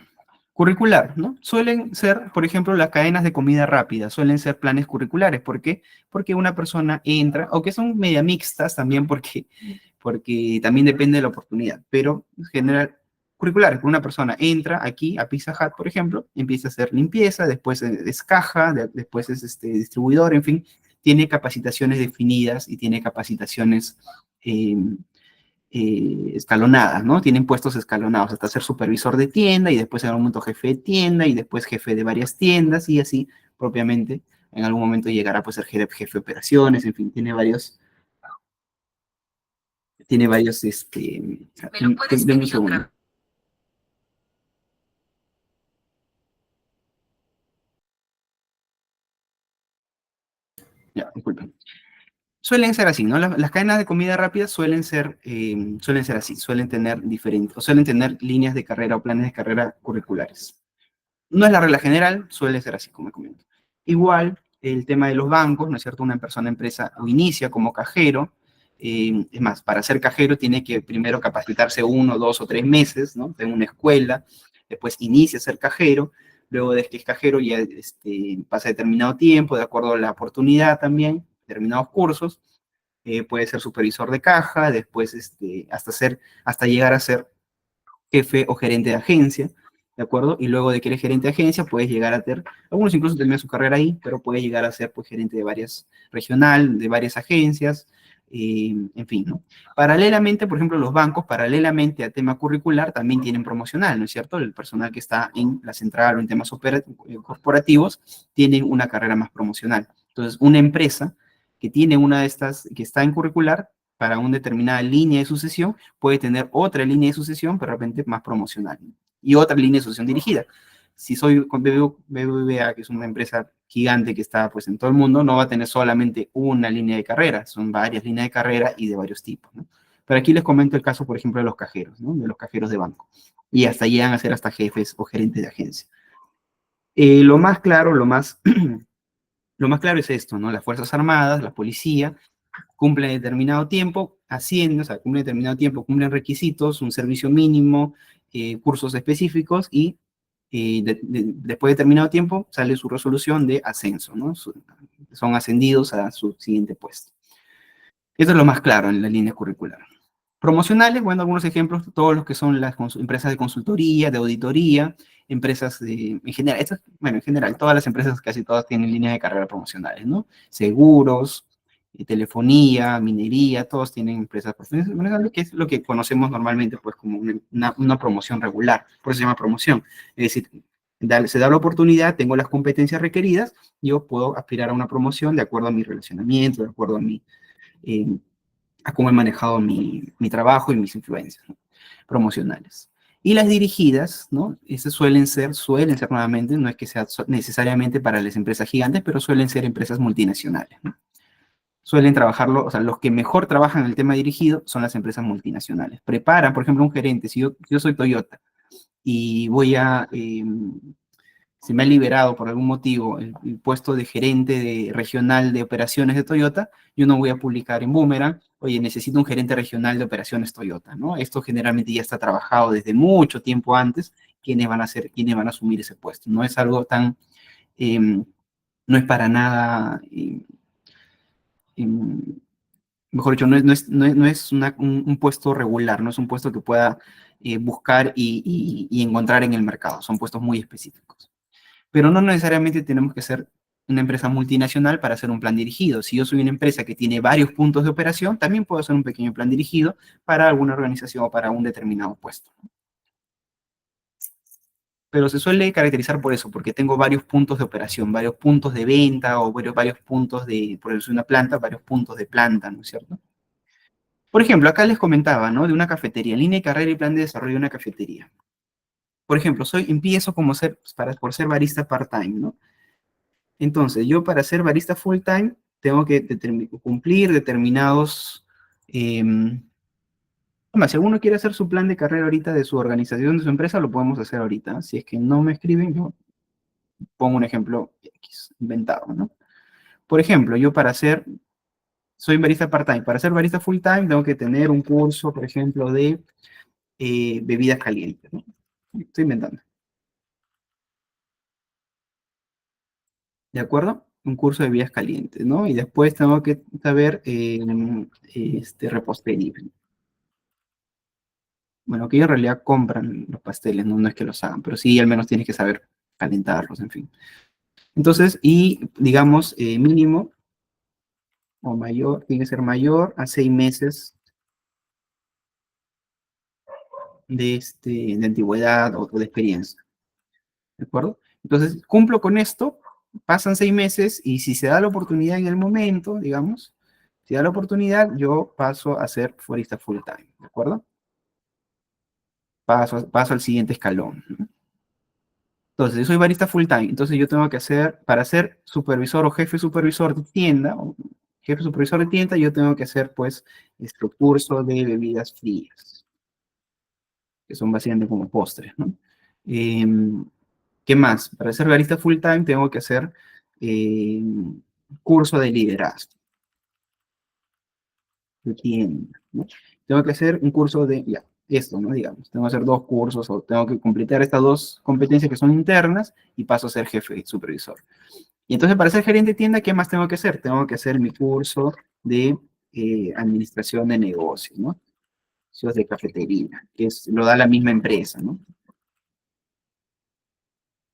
Curricular, ¿no? Suelen ser, por ejemplo, las cadenas de comida rápida, suelen ser planes curriculares. ¿Por qué? Porque una persona entra, aunque son media mixtas también porque también depende de la oportunidad, pero en general curriculares, una persona entra aquí a Pizza Hut, por ejemplo, empieza a hacer limpieza, después es caja, después es distribuidor, en fin, tiene capacitaciones definidas y tiene capacitaciones eh, escalonadas, ¿no? Tienen puestos escalonados hasta ser supervisor de tienda y después en algún momento jefe de tienda y después jefe de varias tiendas y así propiamente en algún momento llegará pues, a ser jefe de operaciones, en fin, tiene varios, denme un segundo. Ya, disculpen. Suelen ser así, ¿no? Las cadenas de comida rápida suelen ser así, suelen tener diferentes, o suelen tener líneas de carrera o planes de carrera curriculares. No es la regla general, suele ser así, como comento. Igual, el tema de los bancos, ¿no es cierto? Una persona, empresa, o inicia como cajero, es más, para ser cajero tiene que primero capacitarse 1, 2 o 3 meses, ¿no? En una escuela, después inicia a ser cajero, luego de que es cajero ya pasa determinado tiempo, de acuerdo a la oportunidad también, determinados cursos, puede ser supervisor de caja, después hasta llegar a ser jefe o gerente de agencia, ¿de acuerdo? Y luego de que eres gerente de agencia, puedes llegar a tener, algunos incluso terminan su carrera ahí, pero puedes llegar a ser pues, gerente de varias regional, de varias agencias, en fin, ¿no? Paralelamente, por ejemplo, los bancos, paralelamente al tema curricular, también tienen promocional, ¿no es cierto? El personal que está en la central o en temas corporativos tienen una carrera más promocional. Entonces, una empresa que tiene una de estas, que está en curricular, para una determinada línea de sucesión, puede tener otra línea de sucesión, pero de repente más promocional. Y otra línea de sucesión dirigida. Si soy con BBVA, que es una empresa gigante que está pues, en todo el mundo, no va a tener solamente una línea de carrera, son varias líneas de carrera y de varios tipos. ¿No? Pero aquí les comento el caso, por ejemplo, de los cajeros, ¿no? De los cajeros de banco. Y hasta llegan a ser hasta jefes o gerentes de agencia. Lo más claro, lo más claro es esto, ¿no? Las Fuerzas Armadas, la policía, cumplen determinado tiempo, ascienden, o sea, cumplen determinado tiempo, cumplen requisitos, un servicio mínimo, cursos específicos y después de determinado tiempo sale su resolución de ascenso, ¿no? Son ascendidos a su siguiente puesto. Eso es lo más claro en la línea curricular. Promocionales, bueno, algunos ejemplos, todos los que son las empresas de consultoría, de auditoría, empresas en general, bueno, en general, todas las empresas, casi todas tienen líneas de carrera promocionales, ¿no? Seguros, telefonía, minería, todos tienen empresas profesionales, que es lo que conocemos normalmente, pues, como una promoción regular, por eso se llama promoción. Es decir, se da la oportunidad, tengo las competencias requeridas, yo puedo aspirar a una promoción de acuerdo a mi relacionamiento, de acuerdo eh, a cómo he manejado mi trabajo y mis influencias, ¿no? Promocionales. Y las dirigidas, ¿no? Esas suelen ser nuevamente, no es que sea necesariamente para las empresas gigantes, pero suelen ser empresas multinacionales, ¿no? Suelen trabajarlo, o sea, los que mejor trabajan el tema dirigido son las empresas multinacionales. Preparan, por ejemplo, un gerente, si yo soy Toyota y se me ha liberado por algún motivo el puesto de gerente regional de operaciones de Toyota, yo no voy a publicar en Boomerang, oye, necesito un gerente regional de operaciones Toyota, ¿no? Esto generalmente ya está trabajado desde mucho tiempo antes, quiénes van a asumir ese puesto. No es algo tan, eh, no es para nada, eh, mejor dicho, no es un puesto regular, no es un puesto que pueda buscar y encontrar en el mercado, son puestos muy específicos. Pero no necesariamente tenemos que ser una empresa multinacional para hacer un plan dirigido. Si yo soy una empresa que tiene varios puntos de operación, también puedo hacer un pequeño plan dirigido para alguna organización o para un determinado puesto. pero se suele caracterizar por eso, porque tengo varios puntos de operación, varios puntos de venta o varios puntos de, por eso una planta, varios puntos de planta, ¿no es cierto? Por ejemplo, acá les comentaba, ¿no? De una cafetería, línea de carrera y plan de desarrollo de una cafetería. Por ejemplo, empiezo como por ser barista part-time, ¿no? Entonces, yo para ser barista full-time tengo que cumplir determinados... además, si alguno quiere hacer su plan de carrera ahorita de su organización, de su empresa, lo podemos hacer ahorita. Si es que no me escriben, yo pongo un ejemplo X, inventado, ¿no? Por ejemplo, yo soy barista part-time. Para ser barista full-time tengo que tener un curso, por ejemplo, de bebidas calientes, ¿no? Estoy inventando. ¿De acuerdo? Un curso de bebidas calientes, ¿no? Y después tengo que saber repostería. Bueno, que ellos en realidad compran los pasteles, ¿no? No es que los hagan, pero sí al menos tienes que saber calentarlos, en fin. Entonces, y digamos, mínimo o mayor, tiene que ser mayor a 6 meses de antigüedad o de experiencia. ¿De acuerdo? Entonces, cumplo con esto, pasan 6 meses y si se da la oportunidad en el momento, digamos, si da la oportunidad, yo paso a ser florista full time, ¿de acuerdo? Paso al siguiente escalón, ¿no? Entonces, yo soy barista full time, entonces yo tengo que hacer, para ser supervisor o jefe supervisor de tienda, o jefe supervisor de tienda, yo tengo que hacer, pues, este curso de bebidas frías, que son básicamente como postres, ¿no? Em, ¿Qué más? Para ser barista full time tengo que hacer eh, curso de liderazgo de tienda, ¿no? Tengo que hacer un curso de, ya, esto, ¿no? Digamos, tengo que hacer 2 cursos o tengo que completar estas 2 competencias que son internas y paso a ser jefe y supervisor. Y entonces para ser gerente de tienda, ¿qué más tengo que hacer? Tengo que hacer mi curso de administración de negocios, ¿no? Negocios de cafetería, lo da la misma empresa, ¿no?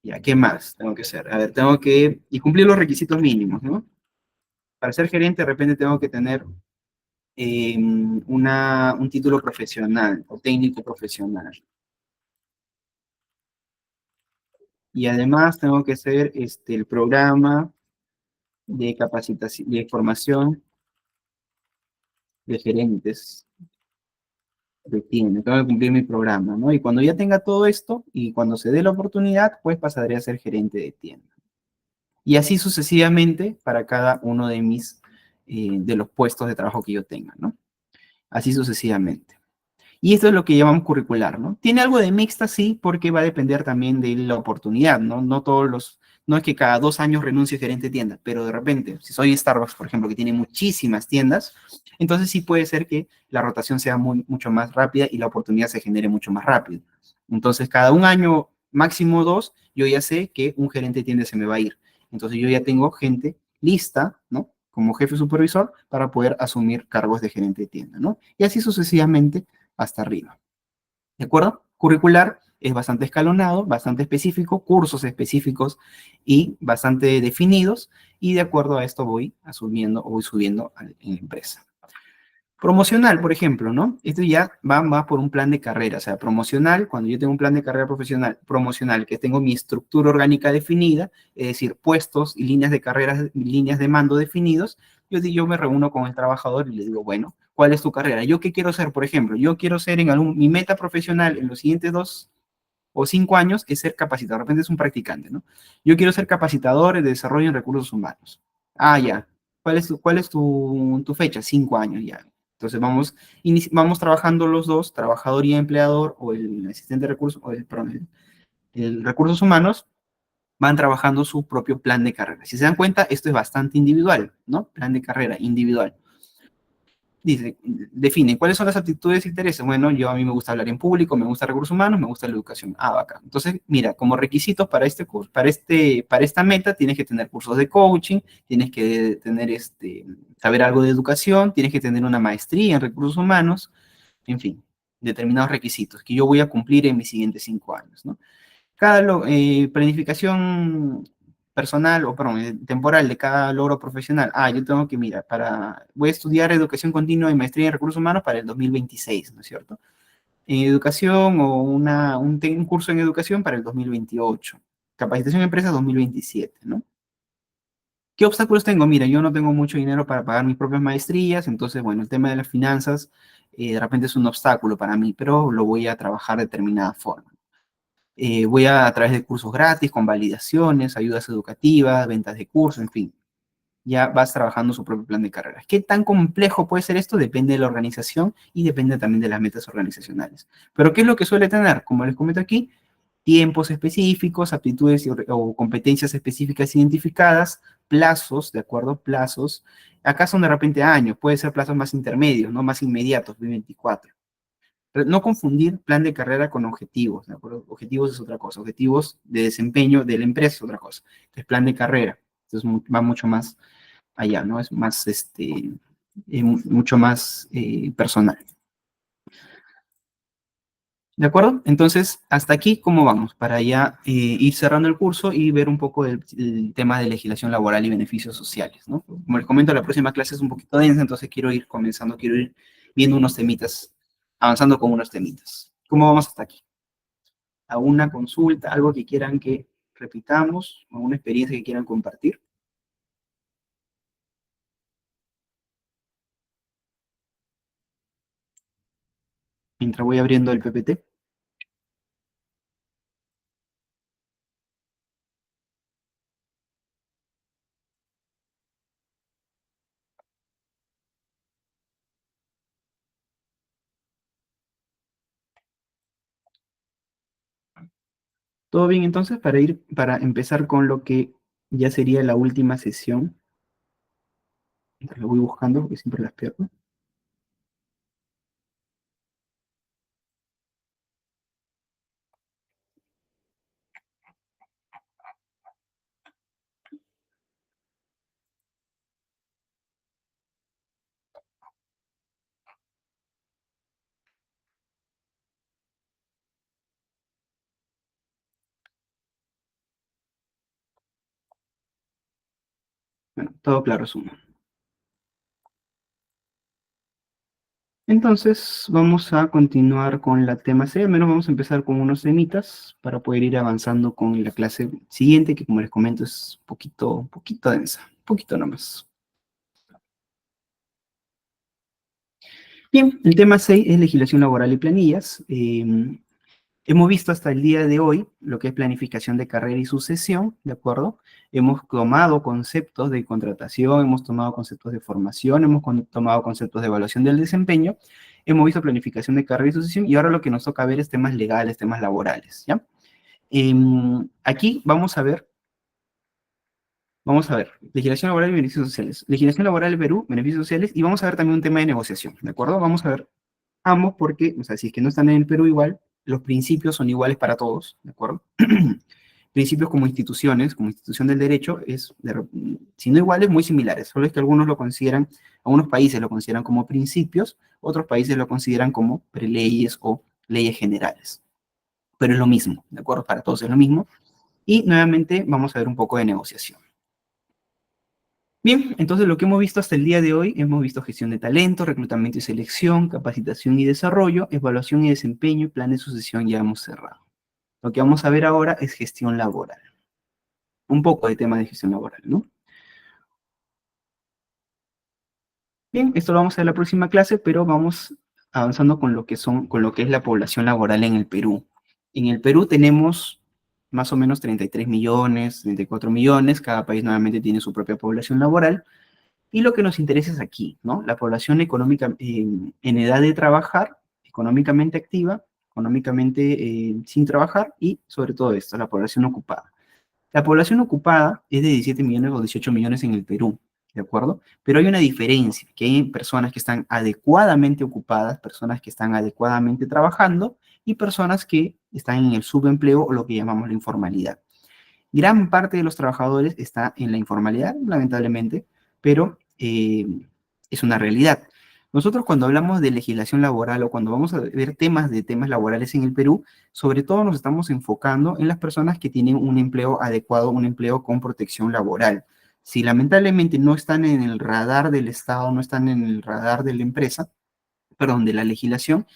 Ya, ¿qué más tengo que hacer? A ver, y cumplir los requisitos mínimos, ¿no? Para ser gerente, de repente tengo que tener un título profesional o técnico profesional. Y además tengo que hacer el programa de capacitación, de formación de gerentes de tienda. Tengo que cumplir mi programa, ¿no? Y cuando ya tenga todo esto y cuando se dé la oportunidad, pues pasaré a ser gerente de tienda. Y así sucesivamente para cada uno de los puestos de trabajo que yo tenga, ¿no? Así sucesivamente. Y esto es lo que llamamos curricular, ¿no? Tiene algo de mixta, sí, porque va a depender también de la oportunidad, ¿no? No es que cada 2 años renuncie gerente de tienda, pero de repente, si soy Starbucks, por ejemplo, que tiene muchísimas tiendas, entonces sí puede ser que la rotación sea mucho más rápida y la oportunidad se genere mucho más rápido. Entonces, cada un año, máximo 2, yo ya sé que un gerente de tienda se me va a ir. Entonces, yo ya tengo gente lista, ¿no? Como jefe supervisor para poder asumir cargos de gerente de tienda, ¿no? Y así sucesivamente hasta arriba. ¿De acuerdo? Curricular es bastante escalonado, bastante específico, cursos específicos y bastante definidos, y de acuerdo a esto voy asumiendo o voy subiendo en la empresa. Promocional, por ejemplo, ¿no? Esto ya va por un plan de carrera, o sea, promocional, cuando yo tengo un plan de carrera profesional, promocional, que tengo mi estructura orgánica definida, es decir, puestos y líneas de carreras, líneas de mando definidos, yo me reúno con el trabajador y le digo, bueno, ¿cuál es tu carrera? ¿Yo qué quiero ser, por ejemplo? Yo quiero ser mi meta profesional en los siguientes 2 o 5 años es ser capacitador, de repente es un practicante, ¿no? Yo quiero ser capacitador de desarrollo en recursos humanos. Ah, ya. ¿Cuál es tu fecha? 5 años ya. Entonces vamos trabajando los dos, trabajador y empleador, o el asistente de recursos, perdón, el recursos humanos, van trabajando su propio plan de carrera. Si se dan cuenta, esto es bastante individual, ¿no? Plan de carrera individual. Dice, define, ¿cuáles son las aptitudes e intereses? Bueno, a mí me gusta hablar en público, me gusta recursos humanos, me gusta la educación. Ah, bacán. Entonces, mira, como requisitos para este curso, para esta meta, tienes que tener cursos de coaching, tienes que tener saber algo de educación, tienes que tener una maestría en recursos humanos, en fin, determinados requisitos que yo voy a cumplir en mis siguientes 5 años, ¿no? Planificación personal o perdón, temporal de cada logro profesional. Ah, yo tengo que, voy a estudiar educación continua y maestría en recursos humanos para el 2026, ¿no es cierto? en educación o un curso en educación para el 2028. Capacitación en empresas 2027, ¿no? ¿Qué obstáculos tengo? Mira, yo no tengo mucho dinero para pagar mis propias maestrías, entonces, bueno, el tema de las finanzas de repente es un obstáculo para mí, pero lo voy a trabajar de determinada forma. Voy a través de cursos gratis, con validaciones, ayudas educativas, ventas de cursos, en fin, ya vas trabajando su propio plan de carrera. ¿Qué tan complejo puede ser esto? Depende de la organización y depende también de las metas organizacionales. Pero ¿qué es lo que suele tener? Como les comento aquí, tiempos específicos, aptitudes o competencias específicas identificadas, plazos, ¿de acuerdo? Plazos. Acá son de repente años, puede ser plazos más intermedios, no más inmediatos, 2024. Pero no confundir plan de carrera con objetivos, ¿de acuerdo? Objetivos es otra cosa, objetivos de desempeño de la empresa es otra cosa. Es plan de carrera, entonces va mucho más allá, ¿no? Es más, mucho más personal. ¿De acuerdo? Entonces, hasta aquí, ¿cómo vamos? Para ya ir cerrando el curso y ver un poco el tema de legislación laboral y beneficios sociales, ¿no? Como les comento, la próxima clase es un poquito densa, entonces quiero ir comenzando, quiero ir viendo unos temitas, avanzando con unos temitas. ¿Cómo vamos hasta aquí? ¿Alguna consulta, algo que quieran que repitamos, alguna experiencia que quieran compartir? Mientras voy abriendo el PPT. ¿Todo bien entonces? Para empezar con lo que ya sería la última sesión. Mientras lo voy buscando porque siempre las pierdo. Bueno, todo claro, suma. Entonces, vamos a continuar con la tema C, al menos vamos a empezar con unos temitas para poder ir avanzando con la clase siguiente, que como les comento es un poquito densa, un poquito nomás. Bien, el tema 6 es legislación laboral y planillas. Hemos visto hasta el día de hoy lo que es planificación de carrera y sucesión, ¿de acuerdo? Hemos tomado conceptos de contratación, hemos tomado conceptos de formación, tomado conceptos de evaluación del desempeño, hemos visto planificación de carrera y sucesión y ahora lo que nos toca ver es temas legales, temas laborales, ¿ya? Aquí vamos a ver, legislación laboral y beneficios sociales. Legislación laboral del Perú, beneficios sociales, y vamos a ver también un tema de negociación, ¿de acuerdo? Vamos a ver ambos porque, o sea, si es que no están en el Perú igual, los principios son iguales para todos, ¿de acuerdo? Principios como instituciones, como institución del derecho, si no iguales, muy similares, solo es que algunos lo consideran, algunos países lo consideran como principios, otros países lo consideran como preleyes o leyes generales, pero es lo mismo, ¿de acuerdo? Para todos es lo mismo. Y nuevamente vamos a ver un poco de negociación. Bien, entonces lo que hemos visto hasta el día de hoy, hemos visto gestión de talento, reclutamiento y selección, capacitación y desarrollo, evaluación y desempeño y plan de sucesión ya hemos cerrado. Lo que vamos a ver ahora es gestión laboral. Un poco de tema de gestión laboral, ¿no? Bien, esto lo vamos a ver en la próxima clase, pero vamos avanzando con lo que es la población laboral en el Perú. En el Perú tenemos más o menos 33 millones, 34 millones, cada país nuevamente tiene su propia población laboral. Y lo que nos interesa es aquí, ¿no? La población económica en edad de trabajar, económicamente activa, económicamente sin trabajar y sobre todo esto, la población ocupada. La población ocupada es de 17 millones o 18 millones en el Perú, ¿de acuerdo? Pero hay una diferencia, que hay personas que están adecuadamente ocupadas, personas que están adecuadamente trabajando y personas que están en el subempleo o lo que llamamos la informalidad. Gran parte de los trabajadores está en la informalidad, lamentablemente, pero es una realidad. Nosotros cuando hablamos de legislación laboral o cuando vamos a ver temas de temas laborales en el Perú, sobre todo nos estamos enfocando en las personas que tienen un empleo adecuado, un empleo con protección laboral. Si lamentablemente no están en el radar del Estado, no están en el radar de la empresa, perdón, de la legislación,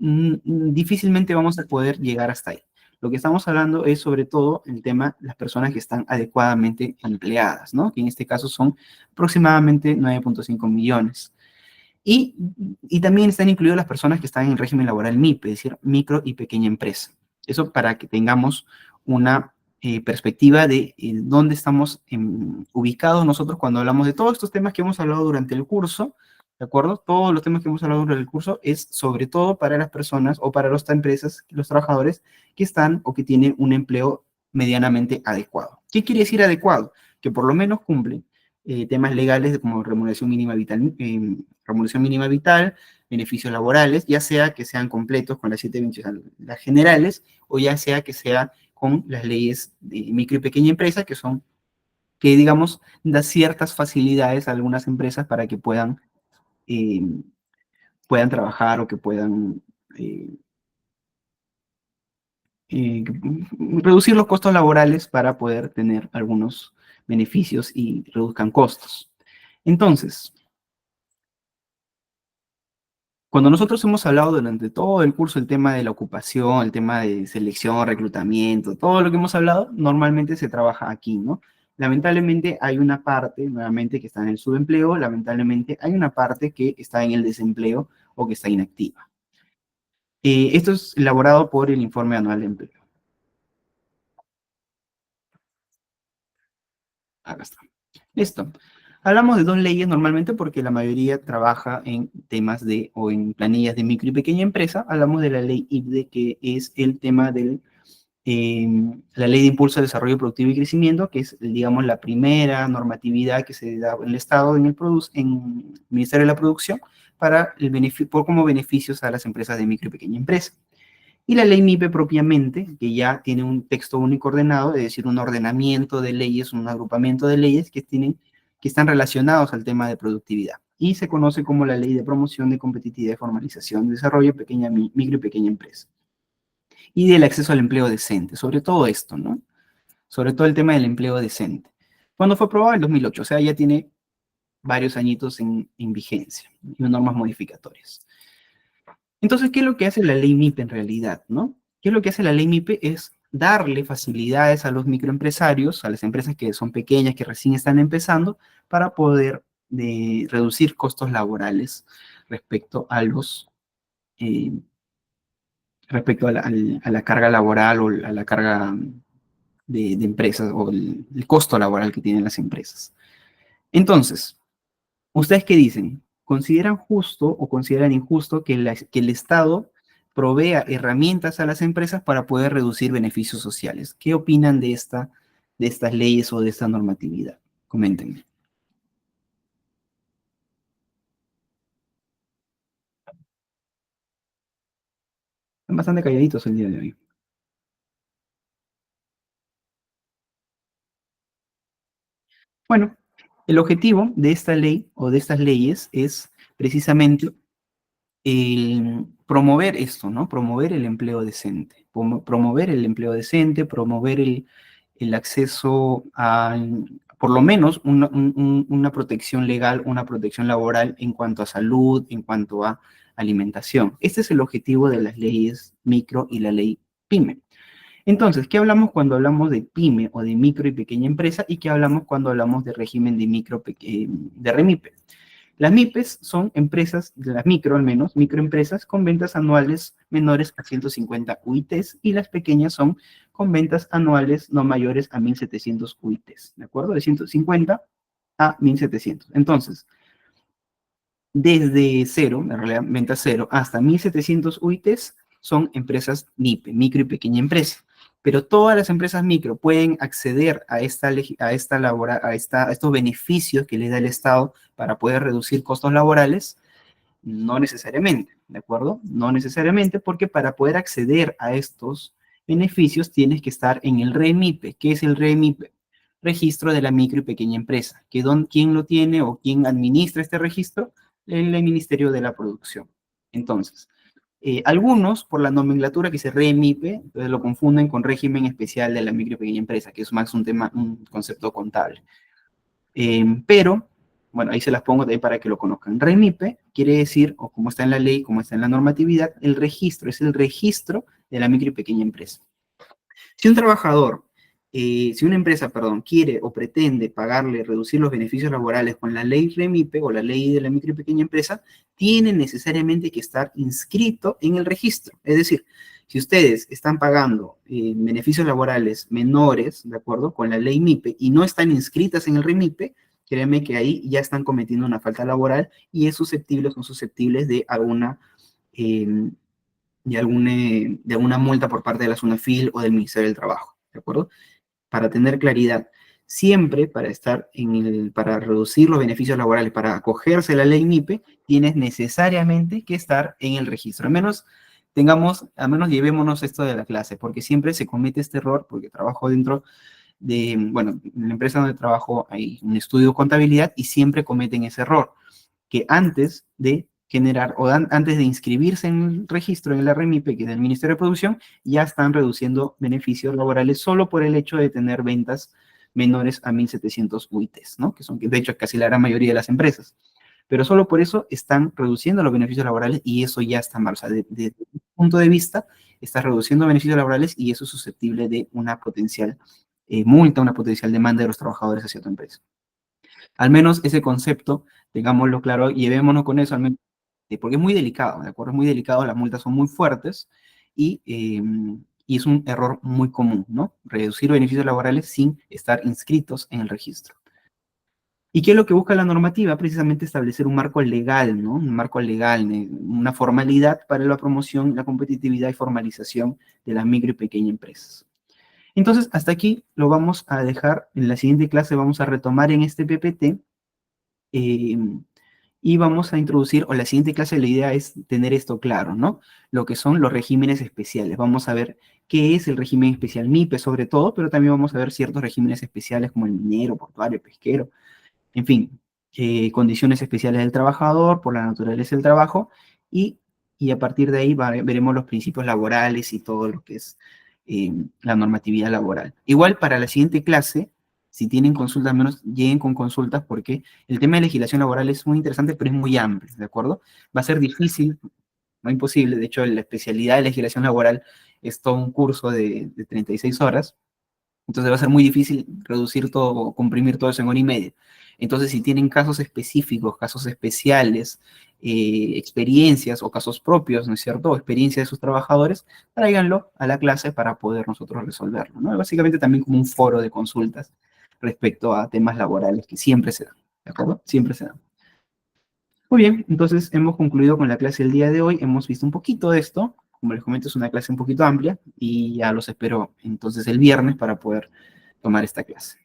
difícilmente vamos a poder llegar hasta ahí. Lo que estamos hablando es sobre todo el tema de las personas que están adecuadamente empleadas, ¿no? Que en este caso son aproximadamente 9.5 millones. Y, y también están incluidas las personas que están en el régimen laboral MIPE, es decir, micro y pequeña empresa. Eso para que tengamos una perspectiva de dónde estamos ubicados nosotros cuando hablamos de todos estos temas que hemos hablado durante el curso, ¿de acuerdo? Todos los temas que hemos hablado durante el curso es sobre todo para las personas o para las empresas, los trabajadores que están o que tienen un empleo medianamente adecuado. ¿Qué quiere decir adecuado? Que por lo menos cumplen temas legales como remuneración mínima vital, beneficios laborales, ya sea que sean completos con las 728, las generales, o ya sea que sea con las leyes de micro y pequeña empresa, que son, que digamos, da ciertas facilidades a algunas empresas para que eh, puedan trabajar o que puedan eh, eh, reducir los costos laborales para poder tener algunos beneficios y reduzcan costos. Entonces, cuando nosotros hemos hablado durante todo el curso el tema de la ocupación, el tema de selección, reclutamiento, todo lo que hemos hablado, normalmente se trabaja aquí, ¿no? Lamentablemente hay una parte, nuevamente, que está en el subempleo, lamentablemente hay una parte que está en el desempleo o que está inactiva. Esto es elaborado por el informe anual de empleo. Acá está. Listo. Hablamos de dos leyes normalmente porque la mayoría trabaja en temas de, o en planillas de micro y pequeña empresa. Hablamos de la ley IPDE, que es el tema del, la ley de impulso al desarrollo productivo y crecimiento, que es, digamos, la primera normatividad que se da en el Estado, en el Ministerio de la Producción, para el por como beneficios a las empresas de micro y pequeña empresa. Y la ley MIPE propiamente, que ya tiene un texto único ordenado, es decir, un ordenamiento de leyes, un agrupamiento de leyes que están relacionados al tema de productividad. Y se conoce como la Ley de Promoción de Competitividad y Formalización de Desarrollo de Micro y Pequeña Empresa. Y del acceso al empleo decente, sobre todo esto, ¿no? Sobre todo el tema del empleo decente. Cuando fue aprobado en 2008, o sea, ya tiene varios añitos en vigencia y normas modificatorias. Entonces, ¿qué es lo que hace la ley MIPE en realidad, no? ¿Qué es lo que hace la ley MIPE? Es darle facilidades a los microempresarios, a las empresas que son pequeñas, que recién están empezando, para poder reducir costos laborales respecto a eh, respecto a la carga laboral o a la carga de empresas o el costo laboral que tienen las empresas. Entonces, ¿ustedes qué dicen? ¿Consideran justo o consideran injusto que el Estado provea herramientas a las empresas para poder reducir beneficios sociales? ¿Qué opinan de estas leyes o de esta normatividad? Coméntenme. Están bastante calladitos el día de hoy. Bueno, el objetivo de esta ley o de estas leyes es precisamente el promover esto, ¿no? Promover el empleo decente, promover el empleo decente, promover el acceso a, por lo menos, una protección legal, una protección laboral en cuanto a salud, en cuanto a alimentación. Este es el objetivo de las leyes micro y la ley PYME. Entonces, ¿qué hablamos cuando hablamos de PYME o de micro y pequeña empresa? ¿Y qué hablamos cuando hablamos de régimen de de REMIPE? Las MIPES son empresas, de las micro al menos, microempresas con ventas anuales menores a 150 UITs y las pequeñas son con ventas anuales no mayores a 1.700 UITs, ¿de acuerdo? De 150 a 1.700. Entonces, desde cero, en realidad venta cero, hasta 1.700 UITs son empresas MIPE, micro y pequeña empresa. Pero todas las empresas micro pueden acceder a estos beneficios que les da el Estado para poder reducir costos laborales. No necesariamente, ¿de acuerdo? No necesariamente, porque para poder acceder a estos beneficios tienes que estar en el REMIPE. ¿Qué es el REMIPE? Registro de la micro y pequeña empresa. ¿Quién lo tiene o quién administra este registro? El Ministerio de la Producción. Entonces, algunos, por la nomenclatura que se REMIPE, entonces lo confunden con régimen especial de la micro y pequeña empresa, que es más un concepto contable. Pero Bueno, ahí se las pongo también para que lo conozcan. REMIPE quiere decir, o como está en la ley, como está en la normatividad, el registro, es el registro de la micro y pequeña empresa. Si un trabajador, si una empresa, perdón, quiere o pretende pagarle, reducir los beneficios laborales con la ley REMIPE o la ley de la micro y pequeña empresa, tiene necesariamente que estar inscrito en el registro. Es decir, si ustedes están pagando beneficios laborales menores, ¿de acuerdo?, con la ley MIPE y no están inscritas en el REMIPE, créanme que ahí ya están cometiendo una falta laboral y es susceptible, son susceptibles de alguna de alguna multa por parte de la SUNAFIL o del Ministerio del Trabajo, ¿de acuerdo? Para tener claridad, siempre para para reducir los beneficios laborales, para acogerse a la ley MIPE, tienes necesariamente que estar en el registro. Al menos llevémonos esto de la clase, porque siempre se comete este error, porque trabajo dentro bueno, en la empresa donde trabajo hay un estudio de contabilidad y siempre cometen ese error, que antes de generar o antes de inscribirse en el registro en el RMIPE, que es del Ministerio de Producción, ya están reduciendo beneficios laborales solo por el hecho de tener ventas menores a 1.700 UITs, ¿no? Que son, de hecho, casi la gran mayoría de las empresas. Pero solo por eso están reduciendo los beneficios laborales y eso ya está mal. O sea, desde mi punto de vista, está reduciendo beneficios laborales y eso es susceptible de una potencial multa, una potencial demanda de los trabajadores hacia tu empresa. Al menos ese concepto, tengámoslo claro, llevémonos con eso, al menos, porque es muy delicado, ¿de acuerdo? Es muy delicado, las multas son muy fuertes y es un error muy común, ¿no? Reducir beneficios laborales sin estar inscritos en el registro. ¿Y qué es lo que busca la normativa? Precisamente establecer un marco legal, ¿no? Un marco legal, una formalidad para la promoción, la competitividad y formalización de las micro y pequeñas empresas. Entonces, hasta aquí lo vamos a dejar. En la siguiente clase vamos a retomar en este PPT y vamos a introducir, o la siguiente clase la idea es tener esto claro, ¿no? Lo que son los regímenes especiales. Vamos a ver qué es el régimen especial MIPE sobre todo, pero también vamos a ver ciertos regímenes especiales como el minero, portuario, pesquero, en fin, condiciones especiales del trabajador por la naturaleza del trabajo y a partir de ahí veremos los principios laborales y todo lo que es la normatividad laboral. Igual para la siguiente clase, si tienen consultas, al menos lleguen con consultas porque el tema de legislación laboral es muy interesante, pero es muy amplio, ¿de acuerdo? Va a ser difícil, no imposible, de hecho la especialidad de legislación laboral es todo un curso de 36 horas, entonces va a ser muy difícil reducir todo, comprimir todo eso en hora y media. Entonces, si tienen casos específicos, casos especiales, experiencias o casos propios, ¿no es cierto? O experiencia de sus trabajadores, tráiganlo a la clase para poder nosotros resolverlo, ¿no? Básicamente también como un foro de consultas respecto a temas laborales que siempre se dan, ¿de acuerdo? Siempre se dan. Muy bien, entonces hemos concluido con la clase del día de hoy. Hemos visto un poquito de esto. Como les comento, es una clase un poquito amplia y ya los espero entonces el viernes para poder tomar esta clase.